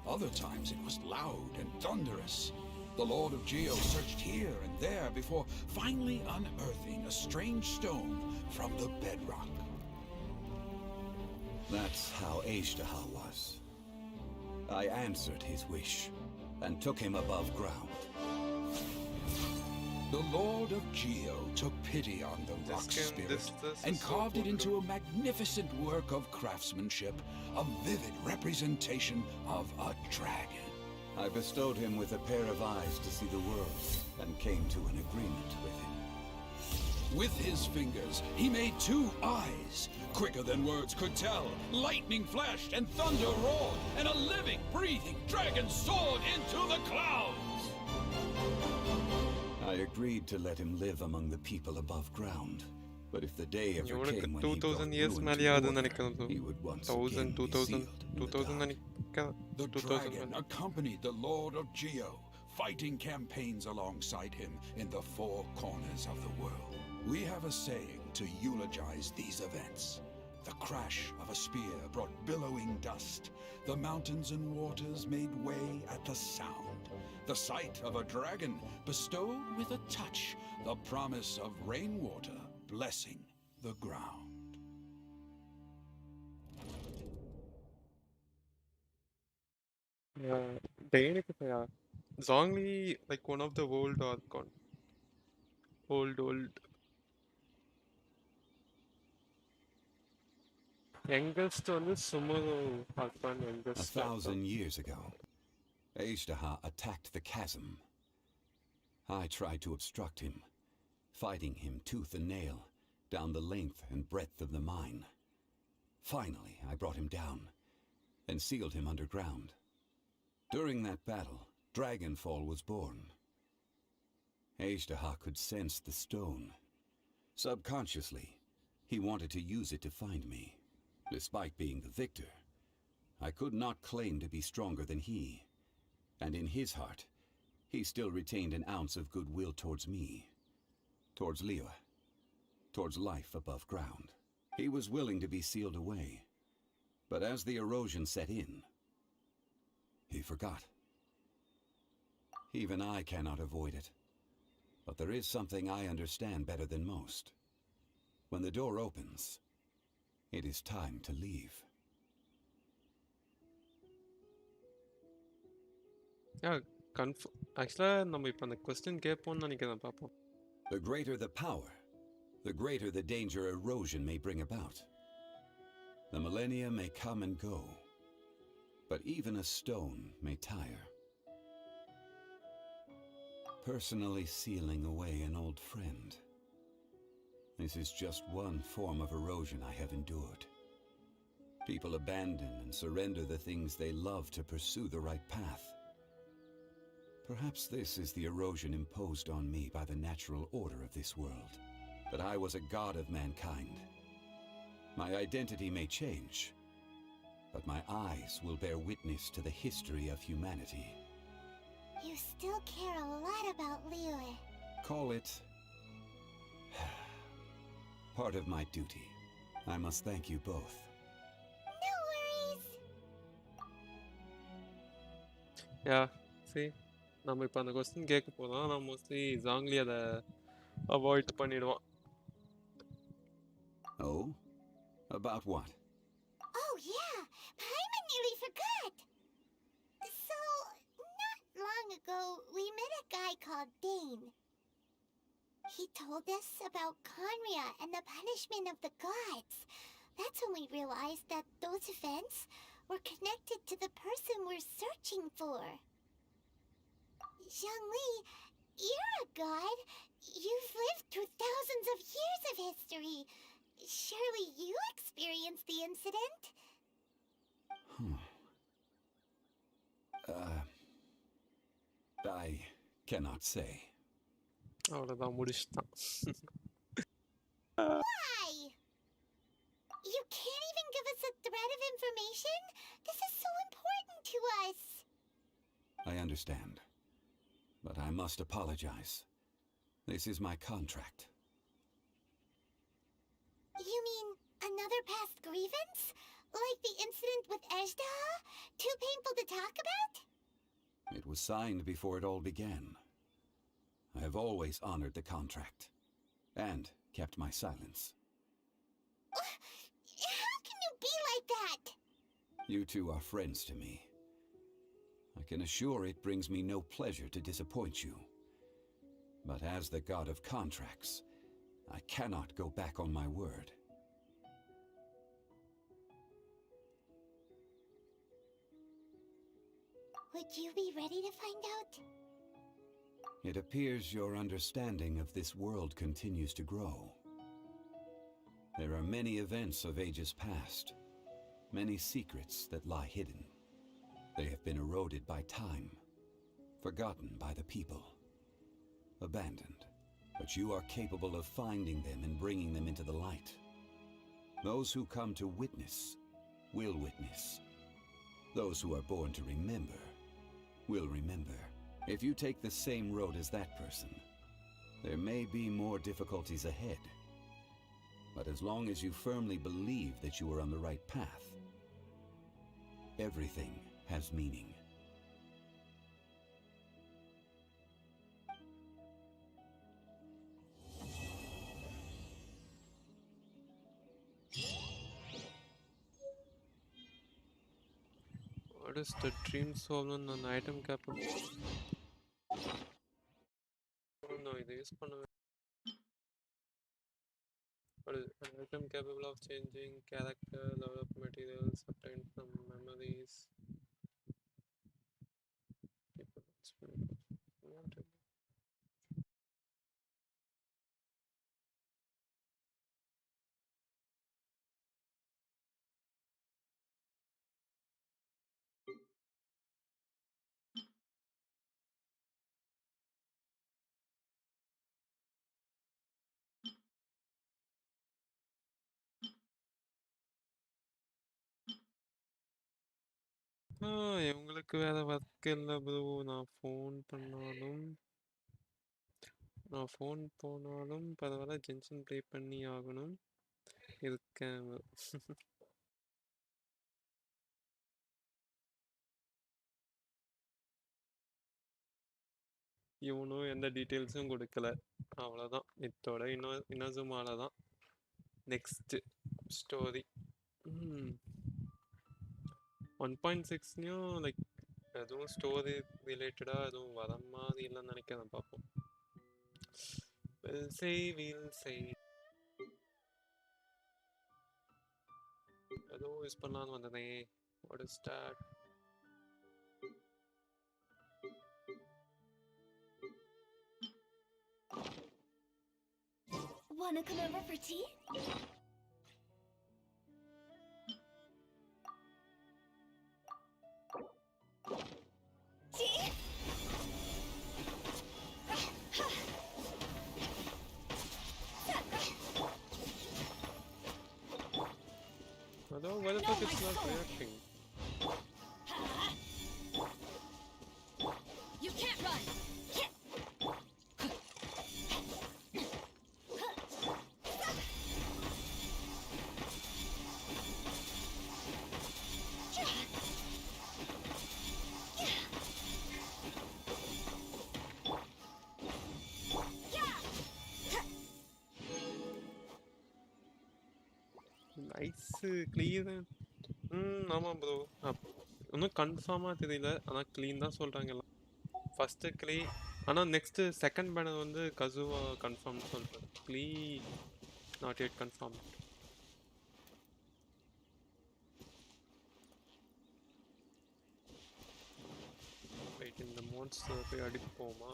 Other times it was loud and thunderous. The Lord of Geo searched here and there before finally unearthing a strange stone from the bedrock. That's how Ashtaha was. I answered his wish and took him above ground. The Lord of Geo took pity on the rock spirit and carved it into a magnificent work of craftsmanship, a vivid representation of a dragon. I bestowed him with a pair of eyes to see the world and came to an agreement with him. With his fingers, he made 2 eyes. Quicker than words could tell, lightning flashed and thunder roared, and a living, breathing dragon soared into the clouds. I agreed to let him live among the people above ground. But if the day ever came when he brought 2000 years ruin ಮೇಲೆ to ಅದು order, ನನಗೆ he would once 1000 again be 2000 sealed in the 2000 dark. ನನಗೆ The 2000 dragon accompanied the Lord of Geo, fighting campaigns alongside him in the 4 corners of the world. We have a saying to eulogize these events. The crash of a spear brought billowing dust. The mountains and waters made way at the sound. The sight of a dragon bestowed with a touch the promise of rainwater blessing the ground. దేనికి Zhongli, like one of the old Orcon. Old. Youngest one is Sumono Orcon, youngest. 1,000 years ago, Ashtaha attacked the chasm. I tried to obstruct him, fighting him tooth and nail down the length and breadth of the mine. Finally, I brought him down and sealed him underground. During that battle, Dragonfall was born. Ashtaha could sense the stone. Subconsciously, he wanted to use it to find me. Despite being the victor, I could not claim to be stronger than he. And in his heart, he still retained an ounce of goodwill towards me, towards Liyue, towards life above ground. He was willing to be sealed away. But as the erosion set in, he forgot. Even I cannot avoid it. But there is something I understand better than most. When the door opens, it is time to leave. Yeah, actually, நம்ம இப்ப அந்த question கேட்போம்னு நினைக்கிறேன் பாப்போம். The greater the power, the greater the danger erosion may bring about. The millennia may come and go, but even a stone may tire. Personally sealing away an old friend. This is just one form of erosion I have endured. People abandon and surrender the things they love to pursue the right path. Perhaps this is the erosion imposed on me by the natural order of this world, that I was a god of mankind. My identity may change, but my eyes will bear witness to the history of humanity. You still care a lot about Liyue. Call it part of my duty. I must thank you both. No worries. Yeah, see, நம்ம இப்ப அந்த question கேட்க போறோம். ஆனா mostly Zhongli அதை avoid பண்ணிடுவான். Oh? About what? Oh yeah, Paimon nearly forgot. So, not long ago, we met a guy called Dane. He told us about Conria and the punishment of the gods. That's when we realized that those events were connected to the person we're searching for. Zhongli, you're a god. You've lived through thousands of years of history. Surely you experienced the incident? Cannot say. அவ்வளோதான் முடிச்சுட்டான். Why? You can't even give us a thread of information? This is so important to us. I understand. But I must apologize. This is my contract. You mean another past grievance? Like the incident with Ejda? Too painful to talk about? It was signed before it all began. I have always honored the contract. And kept my silence. How can you be like that? You two are friends to me. I can assure it brings me no pleasure to disappoint you. But as the god of contracts, I cannot go back on my word. Would you be ready to find out? It appears your understanding of this world continues to grow. There are many events of ages past, many secrets that lie hidden. They have been eroded by time, forgotten by the people, abandoned. But you are capable of finding them and bringing them into the light. Those who come to witness will witness. Those who are born to remember will remember. If you take the same road as that person, there may be more difficulties ahead. But as long as you firmly believe that you are on the right path, everything has meaning. What is the dream soul and an item capable? Oh no, இது use பண்ணுவேன். What is an item capable of changing character, level up materials obtained from memories? இவங்களுக்கு வேற work இல்லை bro. நான் phone போனாலும் பரவாயில்ல, gentian play பண்ணி ஆகணும் இருக்கேன். இவனும் எந்த டீட்டெயில்ஸும் கொடுக்கல. அவ்வளோதான், இத்தோட இன்னொசுமால தான் நெக்ஸ்ட் ஸ்டோரி. 1.6லையும் லைக் எதுவும் ஸ்டோரி ரிலேட்டடாக எதுவும் வர மாதிரி இல்லைன்னு நினைக்கிறேன். பார்ப்போம். We'll say. ஏதோ யூஸ் பண்ணலான்னு வந்ததே. What is that? Wanna come over for tea? Tea? Although, why the fuck it's not reacting? You can't run. Nice clear. ஆமாம் ப்ரோ, இன்னும் கன்ஃபார்மாக தெரியல. ஆனால் க்ளீன் தான் சொல்கிறாங்க எல்லாம். ஃபஸ்ட்டு க்ளீ, ஆனால் நெக்ஸ்ட்டு செகண்ட் பேனர் வந்து கசுவா கன்ஃபார்ம்னு சொல்கிறாரு. க்ளீ நாட் எட் கன்ஃபார்ம். வெயிட், இந்த மோன்ஸ்டர் போய் அடிப்போமா?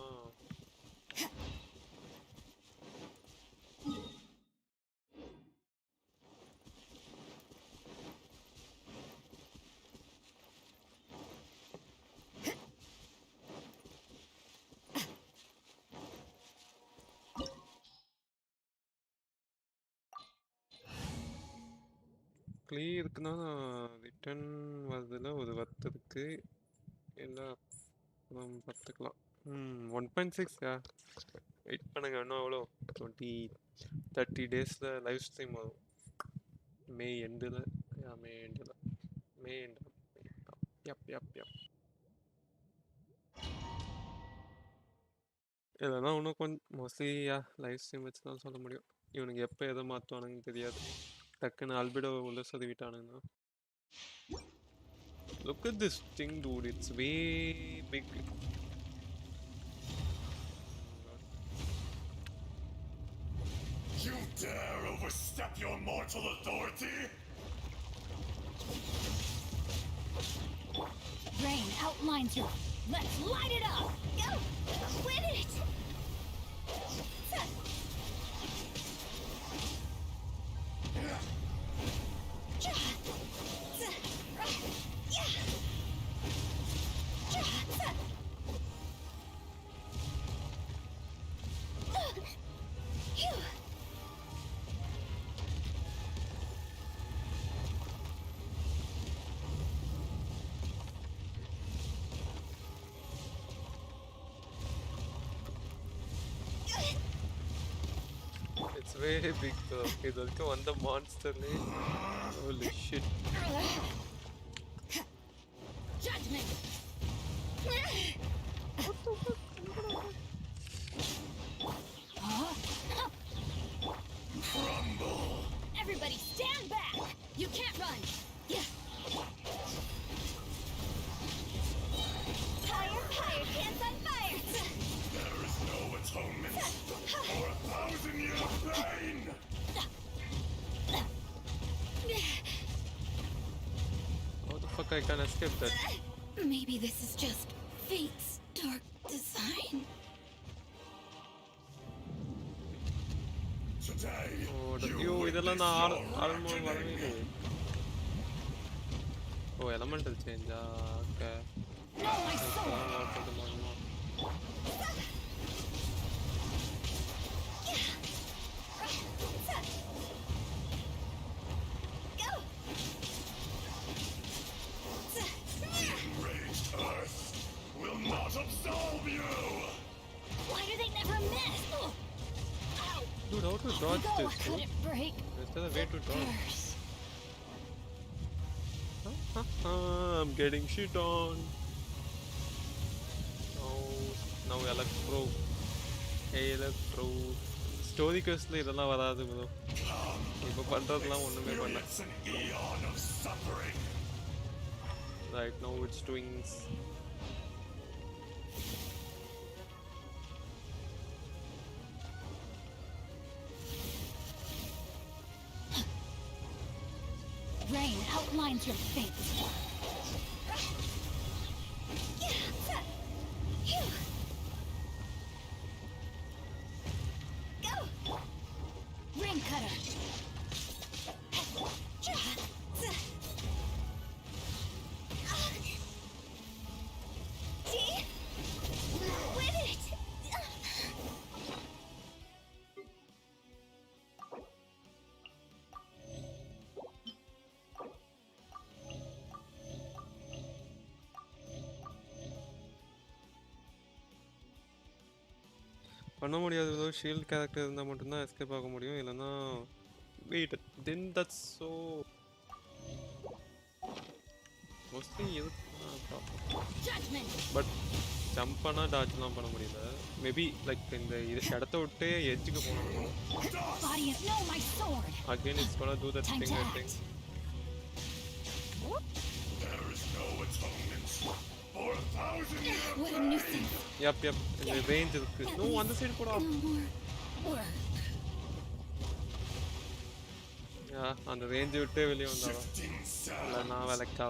லக்லி இருக்குன்னா ரிட்டர்ன் வரதுல ஒரு வர்த் இருக்கு. இல்லை பார்த்துக்கலாம். 1.6 வெயிட் பண்ணுங்க. இன்னும் எவ்வளோ 30 டேஸில் லைவ் ஸ்ட்ரீம் வரும். மே எண்டில் இல்லைனா இன்னும் கொஞ்சம் மோஸ்ட்லி லைவ் ஸ்ட்ரீம் வச்சு தான் சொல்ல முடியும். இவனுக்கு எப்போ எதை மாற்றுவானுங்கன்னு தெரியாது. டக்குன்னு ஆல்பிடோ உள்ள சொதவிட்டானுங்கன்னா. Look at this thing, dude. It's way big. You dare overstep your mortal authority? Rain outlines your... Let's light it up! Go! Quit it! It's way big though. இது வரைக்கும் வந்த மான்ஸ்டர்லே holy shit. Judgment! Crumble! Everybody stand back! You can't run! Yeah. Higher, higher, hands on fire! There is no atonement for 1,000 years of pain! How the fuck I can escape that? Maybe this is just fate's dark design. Today, ஐயோ இதெல்லாம் நான் almost வரவே இல்லை. Oh elemental சேஞ்சா? Okay. enraged earth will not absolve you! Why do they never miss? Dude, how to dodge I this? couldn't break. Is there a way to dodge? I'm getting shit on. Now Electro. Electro. Story questல இதெல்லாம் வராது bro. இப்போ பண்றதெல்லாம் ஒண்ணுமே பண்ணல. It's an eon of suffering. Right now it's doing Rain outlines your fate. Go! Ring cutter. See? Quit it! பண்ண முடியாது bro. Shield character இருந்தால் மட்டும்தான் எஸ்கேப் ஆக முடியும். இல்லைன்னா wait then that's so mostly but jump பண்ணால் டாட்ச்லாம் பண்ண முடியல. மேபி லைக் இந்த இடத்த விட்டு எட்ஜுக்கு போகணும். Again it's gonna do that thing I think. There is no atonement for 1,000 years of What a nuisance. Yep. இந்த ரேஞ்ச் இருக்கு. நோ அந்த சைடு போடா. அந்த ரேஞ்ச் விட்டு வெளியே வந்தாலும் இல்லை நான் விளக்கா.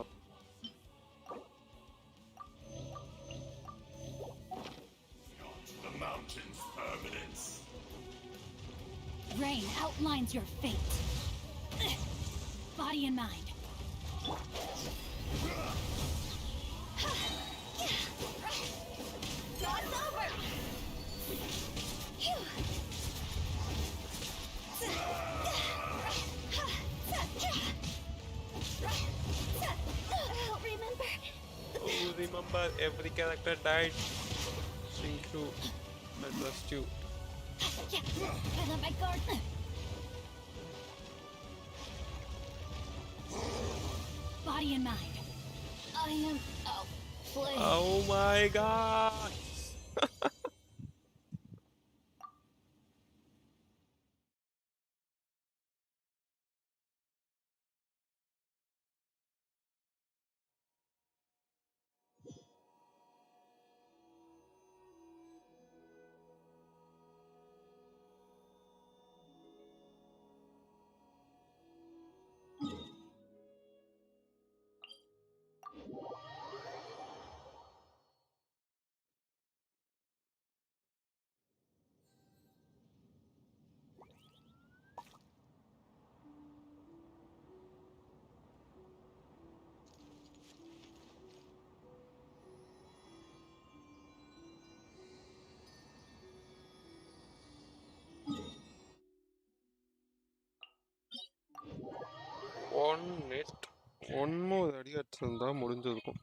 the mountain's permanence. Rain outlines your fate. Body and mind. God's over! every character died. Thank you. I trust you. Yeah, I let my guard. Body and mind. I am outplayed. Oh my god! One more அடி அடிச்சிருந்தா முடிஞ்சிருக்கும்.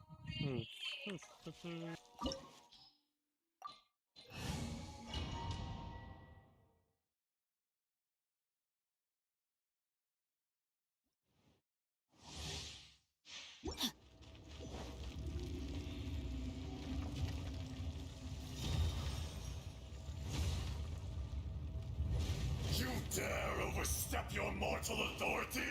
You dare overstep your mortal authority?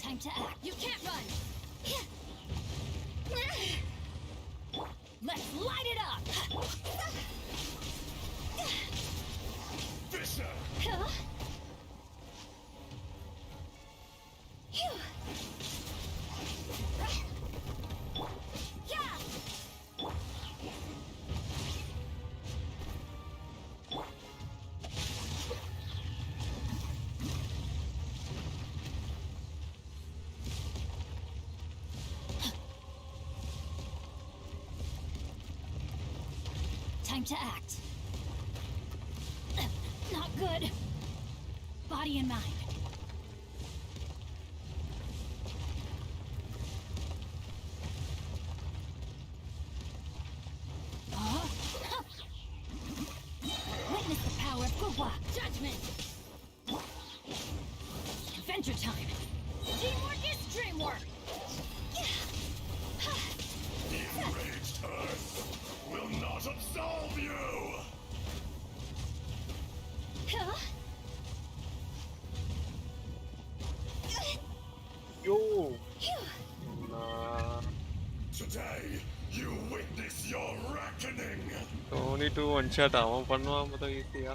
Time to act. You can't run. Let's light it up. Fisher! Huh? Yeah. Time to act. Not good. Body and mind. Witness the power of Bubyee. Judgment. Adventure time. Teamwork is dreamwork. The enraged earth will not absolve you! Huh? Yo! Nah. Today, you witness your reckoning! Only to one shot. அவன் பண்ணுவான் மொத்தம் ஈஸியா.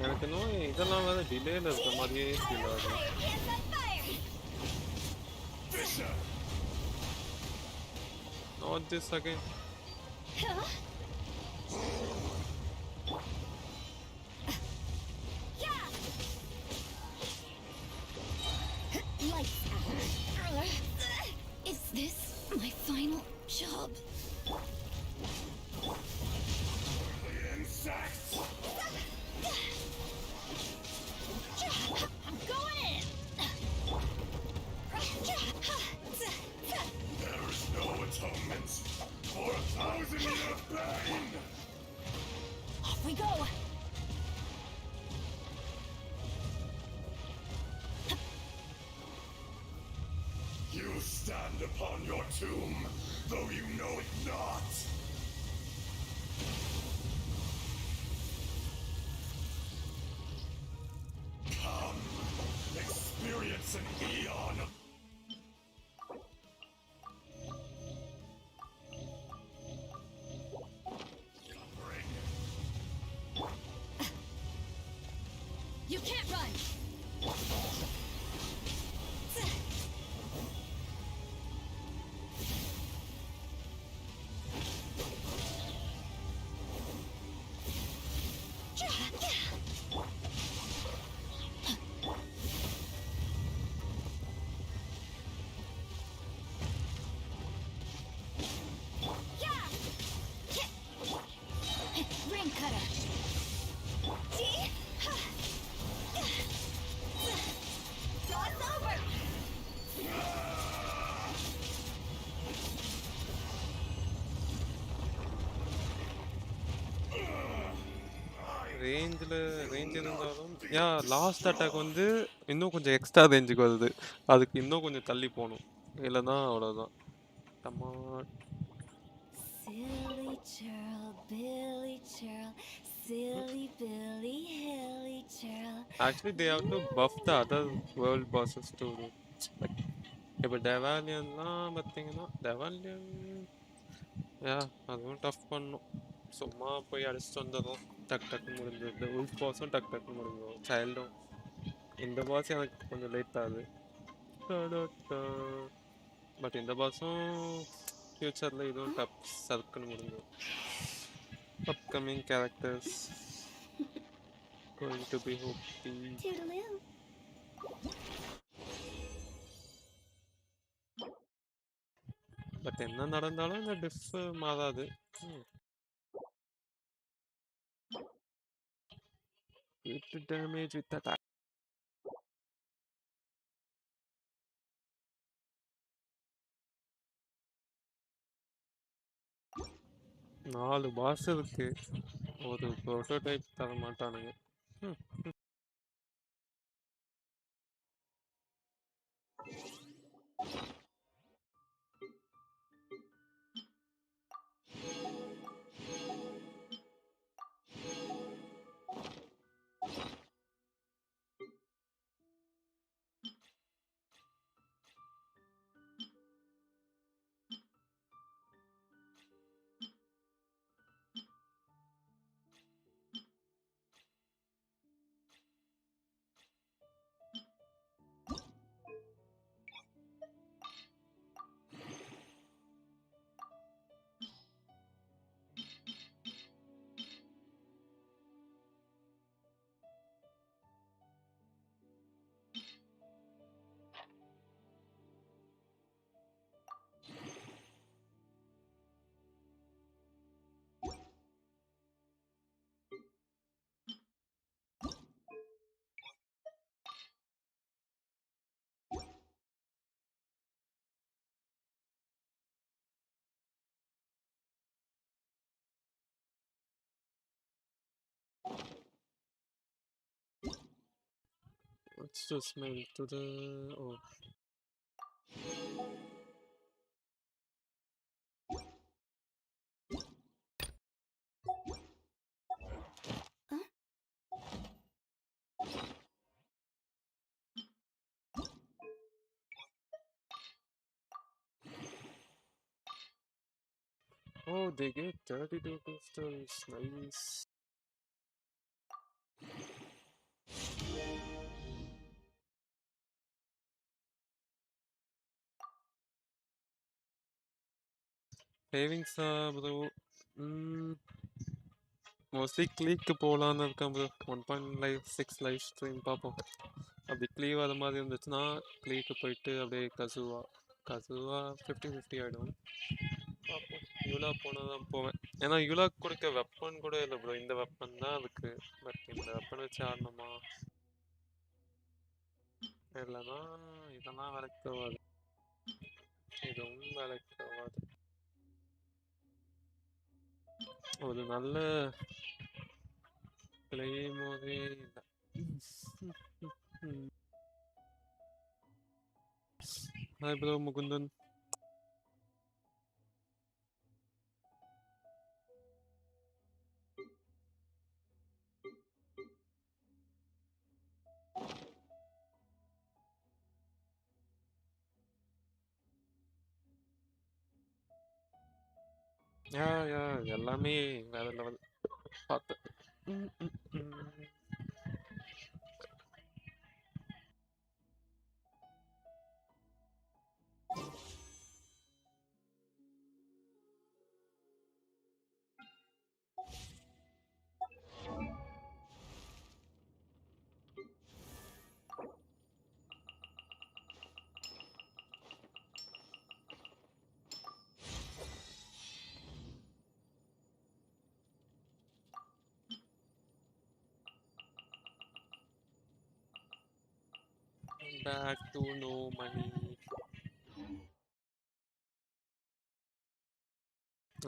எனக்கு இன்னும் இதெல்லாம் வந்து டிலேல இருக்க மாதிரியே ஃபீல் ஆகுது. Not this again. Is this my final job? Insects! I'm going in! There is no atonement for 1,000-year pain! Off we go! You stand upon your tomb, though you know it not! Come, experience an eon of... suffering. You can't run! Flame cutter. Toss over. Range இருந்தாலும் last attack வந்து இன்னும் கொஞ்சம் extra ரேஞ்சுக்கு வருது. அதுக்கு இன்னும் கொஞ்சம் தள்ளி போகணும். இல்லைன்னா அவ்வளோதான். டமாட். Silly churl, Billy churl, silly Billy, hilly churl. Actually, they have to buff the other world bosses too. Like, இப்போ டெவாலியன்லாம் பார்த்தீங்கன்னா டெவாலியன் அதுவும் டஃப் பண்ணும். சும்மா போய் அடிச்சுட்டு வந்துடும். டக் டக்குன்னு முடிஞ்சிருது. உல்ஃப் பாஸும் டக் டக்குன்னு முடிஞ்சிடும். சைல்டும் இந்த பாஸ் எனக்கு கொஞ்சம் லேட் ஆகுது. பட் இந்த பாஸும் ஃப்யூச்சரில் இதுவும் டப் சர்க்குன்னு முடிஞ்சிடும். Upcoming characters going to be hoping. Toodaloo. But என்ன நடந்தாலும் இந்த டிஃப் மாறாது. Hit damage with attack. நாலு பாஸ் இருக்கு. ஒரு ப்ரோட்டோடைப் தர மாட்டானுங்க. Let's just move to the Oh, they get 32 crystals. Nice. Savings bro. Mostly கிளீக்கு போகலான்னு இருக்கேன் ப்ரோ. 1.6 லைவ் ஸ்ட்ரீம் பார்ப்போம். அப்படி க்ளீவ் அது மாதிரி இருந்துச்சுன்னா க்ளீக்கு போயிட்டு அப்படியே கசுவா 50-50 ஆகிடும். பார்ப்போம். யூலா போனால் தான் போவேன். ஏன்னா யூலா கொடுக்க வெப்பன் கூட இல்லை ப்ரோ. இந்த வெப்பன் தான் அதுக்கு. பட் இந்த வெப்பன் வச்சு ஆடணுமா இல்லைன்னா இதெல்லாம் வேலைக்கு ஆகாது. இதுவும் வேலைக்கு ஆகாது. ஒரு நல்ல கிளைமோதே இல்லை. Hi bro Mukundan. எல்லாமே வேற லெவல் பார்த்தேன். back to no money.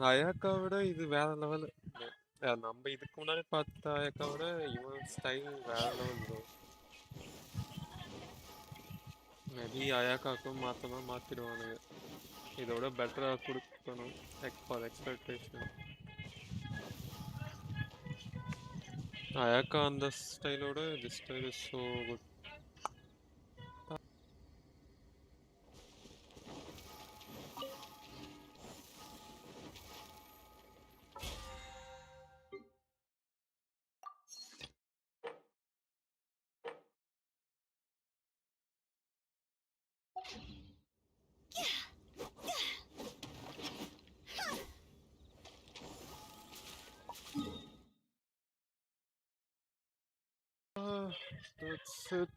அயாக்கா விட இது வேற லெவல். நம்ம இதுக்கு முன்னாடி பார்த்த அயாக்கா விட இவன் ஸ்டைல் வேற லெவல் ப்ரோ. மேபி அயாக்காக்கும் மாற்றணும், மாற்றிடுவானுங்க. இதோட பெட்டராக கொடுக்கணும் ஃபார் எக்ஸ்பெக்டேஷன். அயாக்கா அந்த ஸ்டைலோட this style is so good. That's it.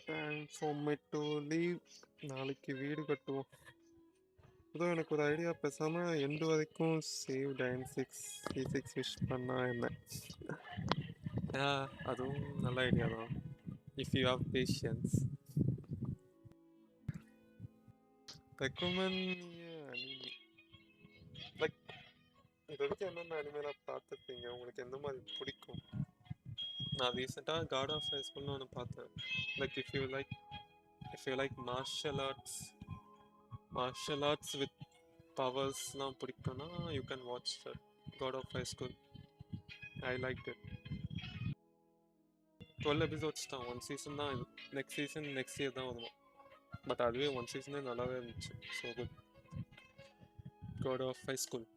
Time for me to leave. நாளைக்கு வீடு கட்டுவோம். அதுவும் எனக்கு ஒரு ஐடியா, பேசாமல் எண்டு வரைக்கும் சேவ் டைன் C6 விஷ் பண்ணா என்ன? அதுவும் நல்ல ஐடியா தான் if you have patience. Recommend anime. Like இது வரைக்கும் என்னென்ன அனிமேலாம் பார்த்துருப்பீங்க, உங்களுக்கு எந்த மாதிரி பிடிக்கும்? நான் ரீசெண்டாக காட் ஆஃப் ஹைஸ்கூல்னு ஒன்று பார்த்தேன். Like if you like martial arts with பவர்ஸ்லாம் பிடிக்கும்னா you can watch that God of High School. I like it. 12 episodes தான், 1 சீசன் தான். இது நெக்ஸ்ட் சீசன் நெக்ஸ்ட் இயர் தான் வருமா. பட் அதுவே 1 சீசனே நல்லாவே இருந்துச்சு. So good. God of high school.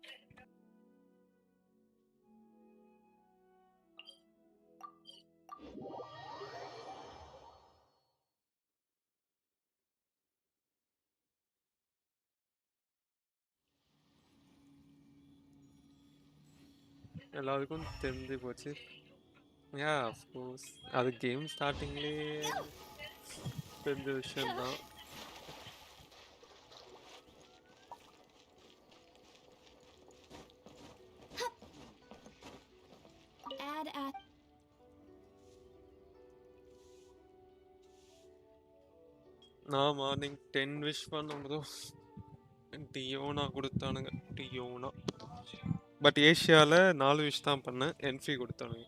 எல்லாருக்கும் தெரிஞ்சு போச்சு. அஃப்கோர்ஸ் அது கேம் ஸ்டார்டிங்லேயே தெரிஞ்ச விஷயம்தான். நான் மார்னிங் 10 விஷ் பண்ணும்போது டியோனா கொடுத்தானுங்க. டியோனா. பட் ஏஷியாவில் 4 விஷ் தான் பண்ணேன். என்ஃபி கொடுத்தானுங்க.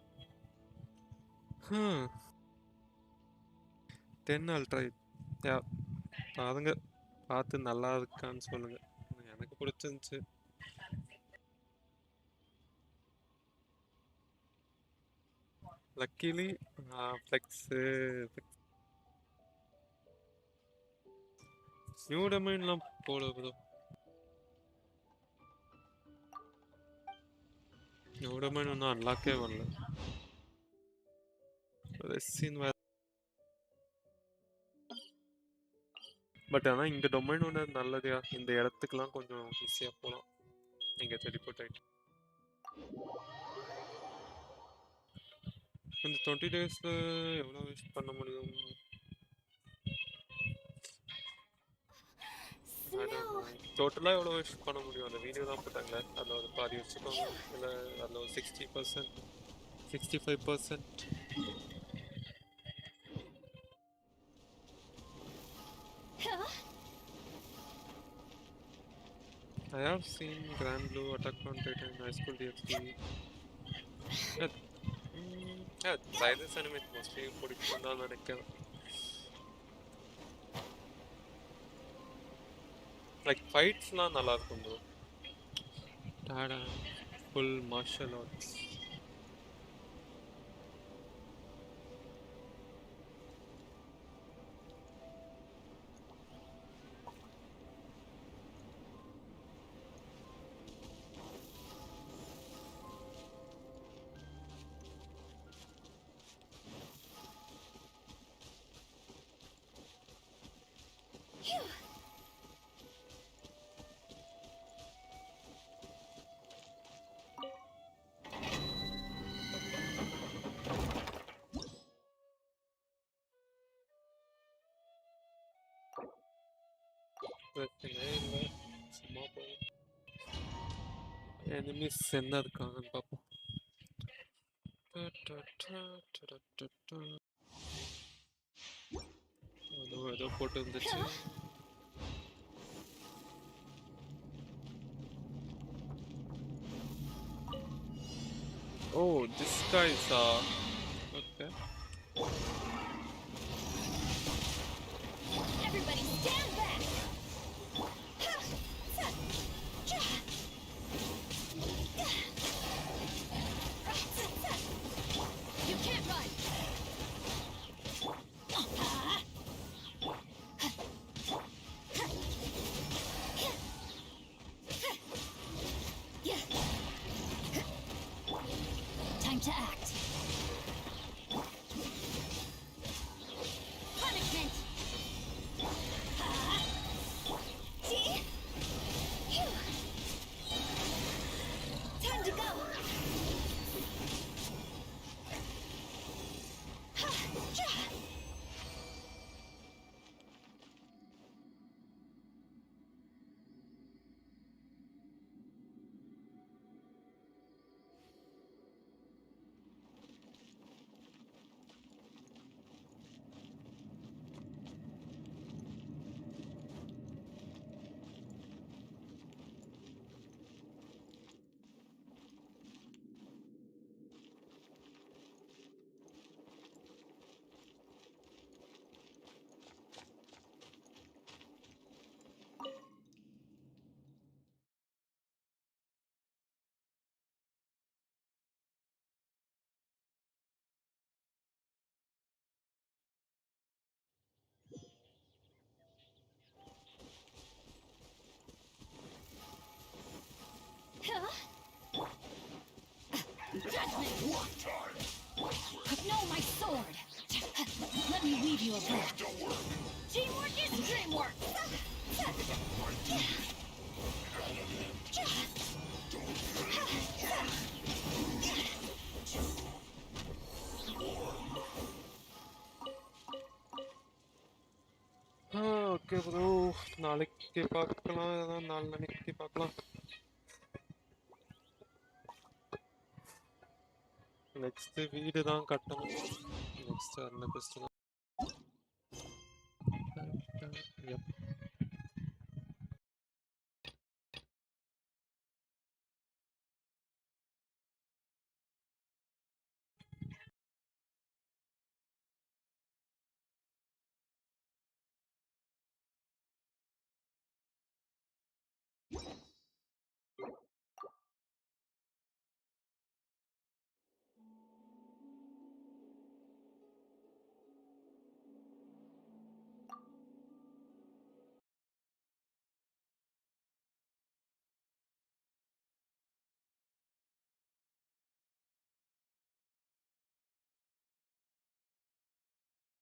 10 அல்ட்ரா. பாருங்க, பார்த்து நல்லா இருக்கான்னு சொல்லுங்க. எனக்கு பிடிச்சிருந்துச்சு. லக்கிலி ஃப்ளெக்ஸு நியூ டொமைன்லாம் போல ப்ரோ. நியூ டொமைன் ஒன்றும் அன்லாக்கே வரல. ரெசின் வேறு. பட் ஆனால் இந்த டொமைன் ஒன்று நல்லதையா, இந்த இடத்துக்குலாம் கொஞ்சம் ஈஸியாக போகலாம். நீங்கள் டெலிபோர்ட் ஆகிட்டு இந்த 20 டேஸில் எவ்வளோ விஷ் பண்ண முடியும்? டோட்டலாக எவ்வளோ விஷ் பண்ண முடியும்? அந்த வீடியோ தான் போட்டாங்களே, அதில் ஒரு பாதி வச்சுக்கோங்க. இல்லை அதில் ஒரு 60%, 65%. I have seen Grand Blue, Attack on Titan, High School DxD. Try this anime mostly பிடிக்கும் தான் நினைக்கிறேன். லைக் ஃபைட்ஸ்லாம் நல்லா இருக்கும் bro. Tata full martial arts. பிரச்சனையே இல்லை, சும்மா போய் எனிமிஸ் என்ன இருக்காங்கன்னு பார்ப்போம். ஏதோ போட்டு இருந்துச்சு. Oh, this guy is okay. Everybody stand back! You can't run! Time to act. Punishment! See? Time to go! Know my sword. Let me weave you a breath. Teamwork is dreamwork. Okay bro, நாளைக்கு பார்க்கலாம், நாளைக்கு பார்க்கலாம். Next வீடு தான் கட்டணும். Next அந்த question.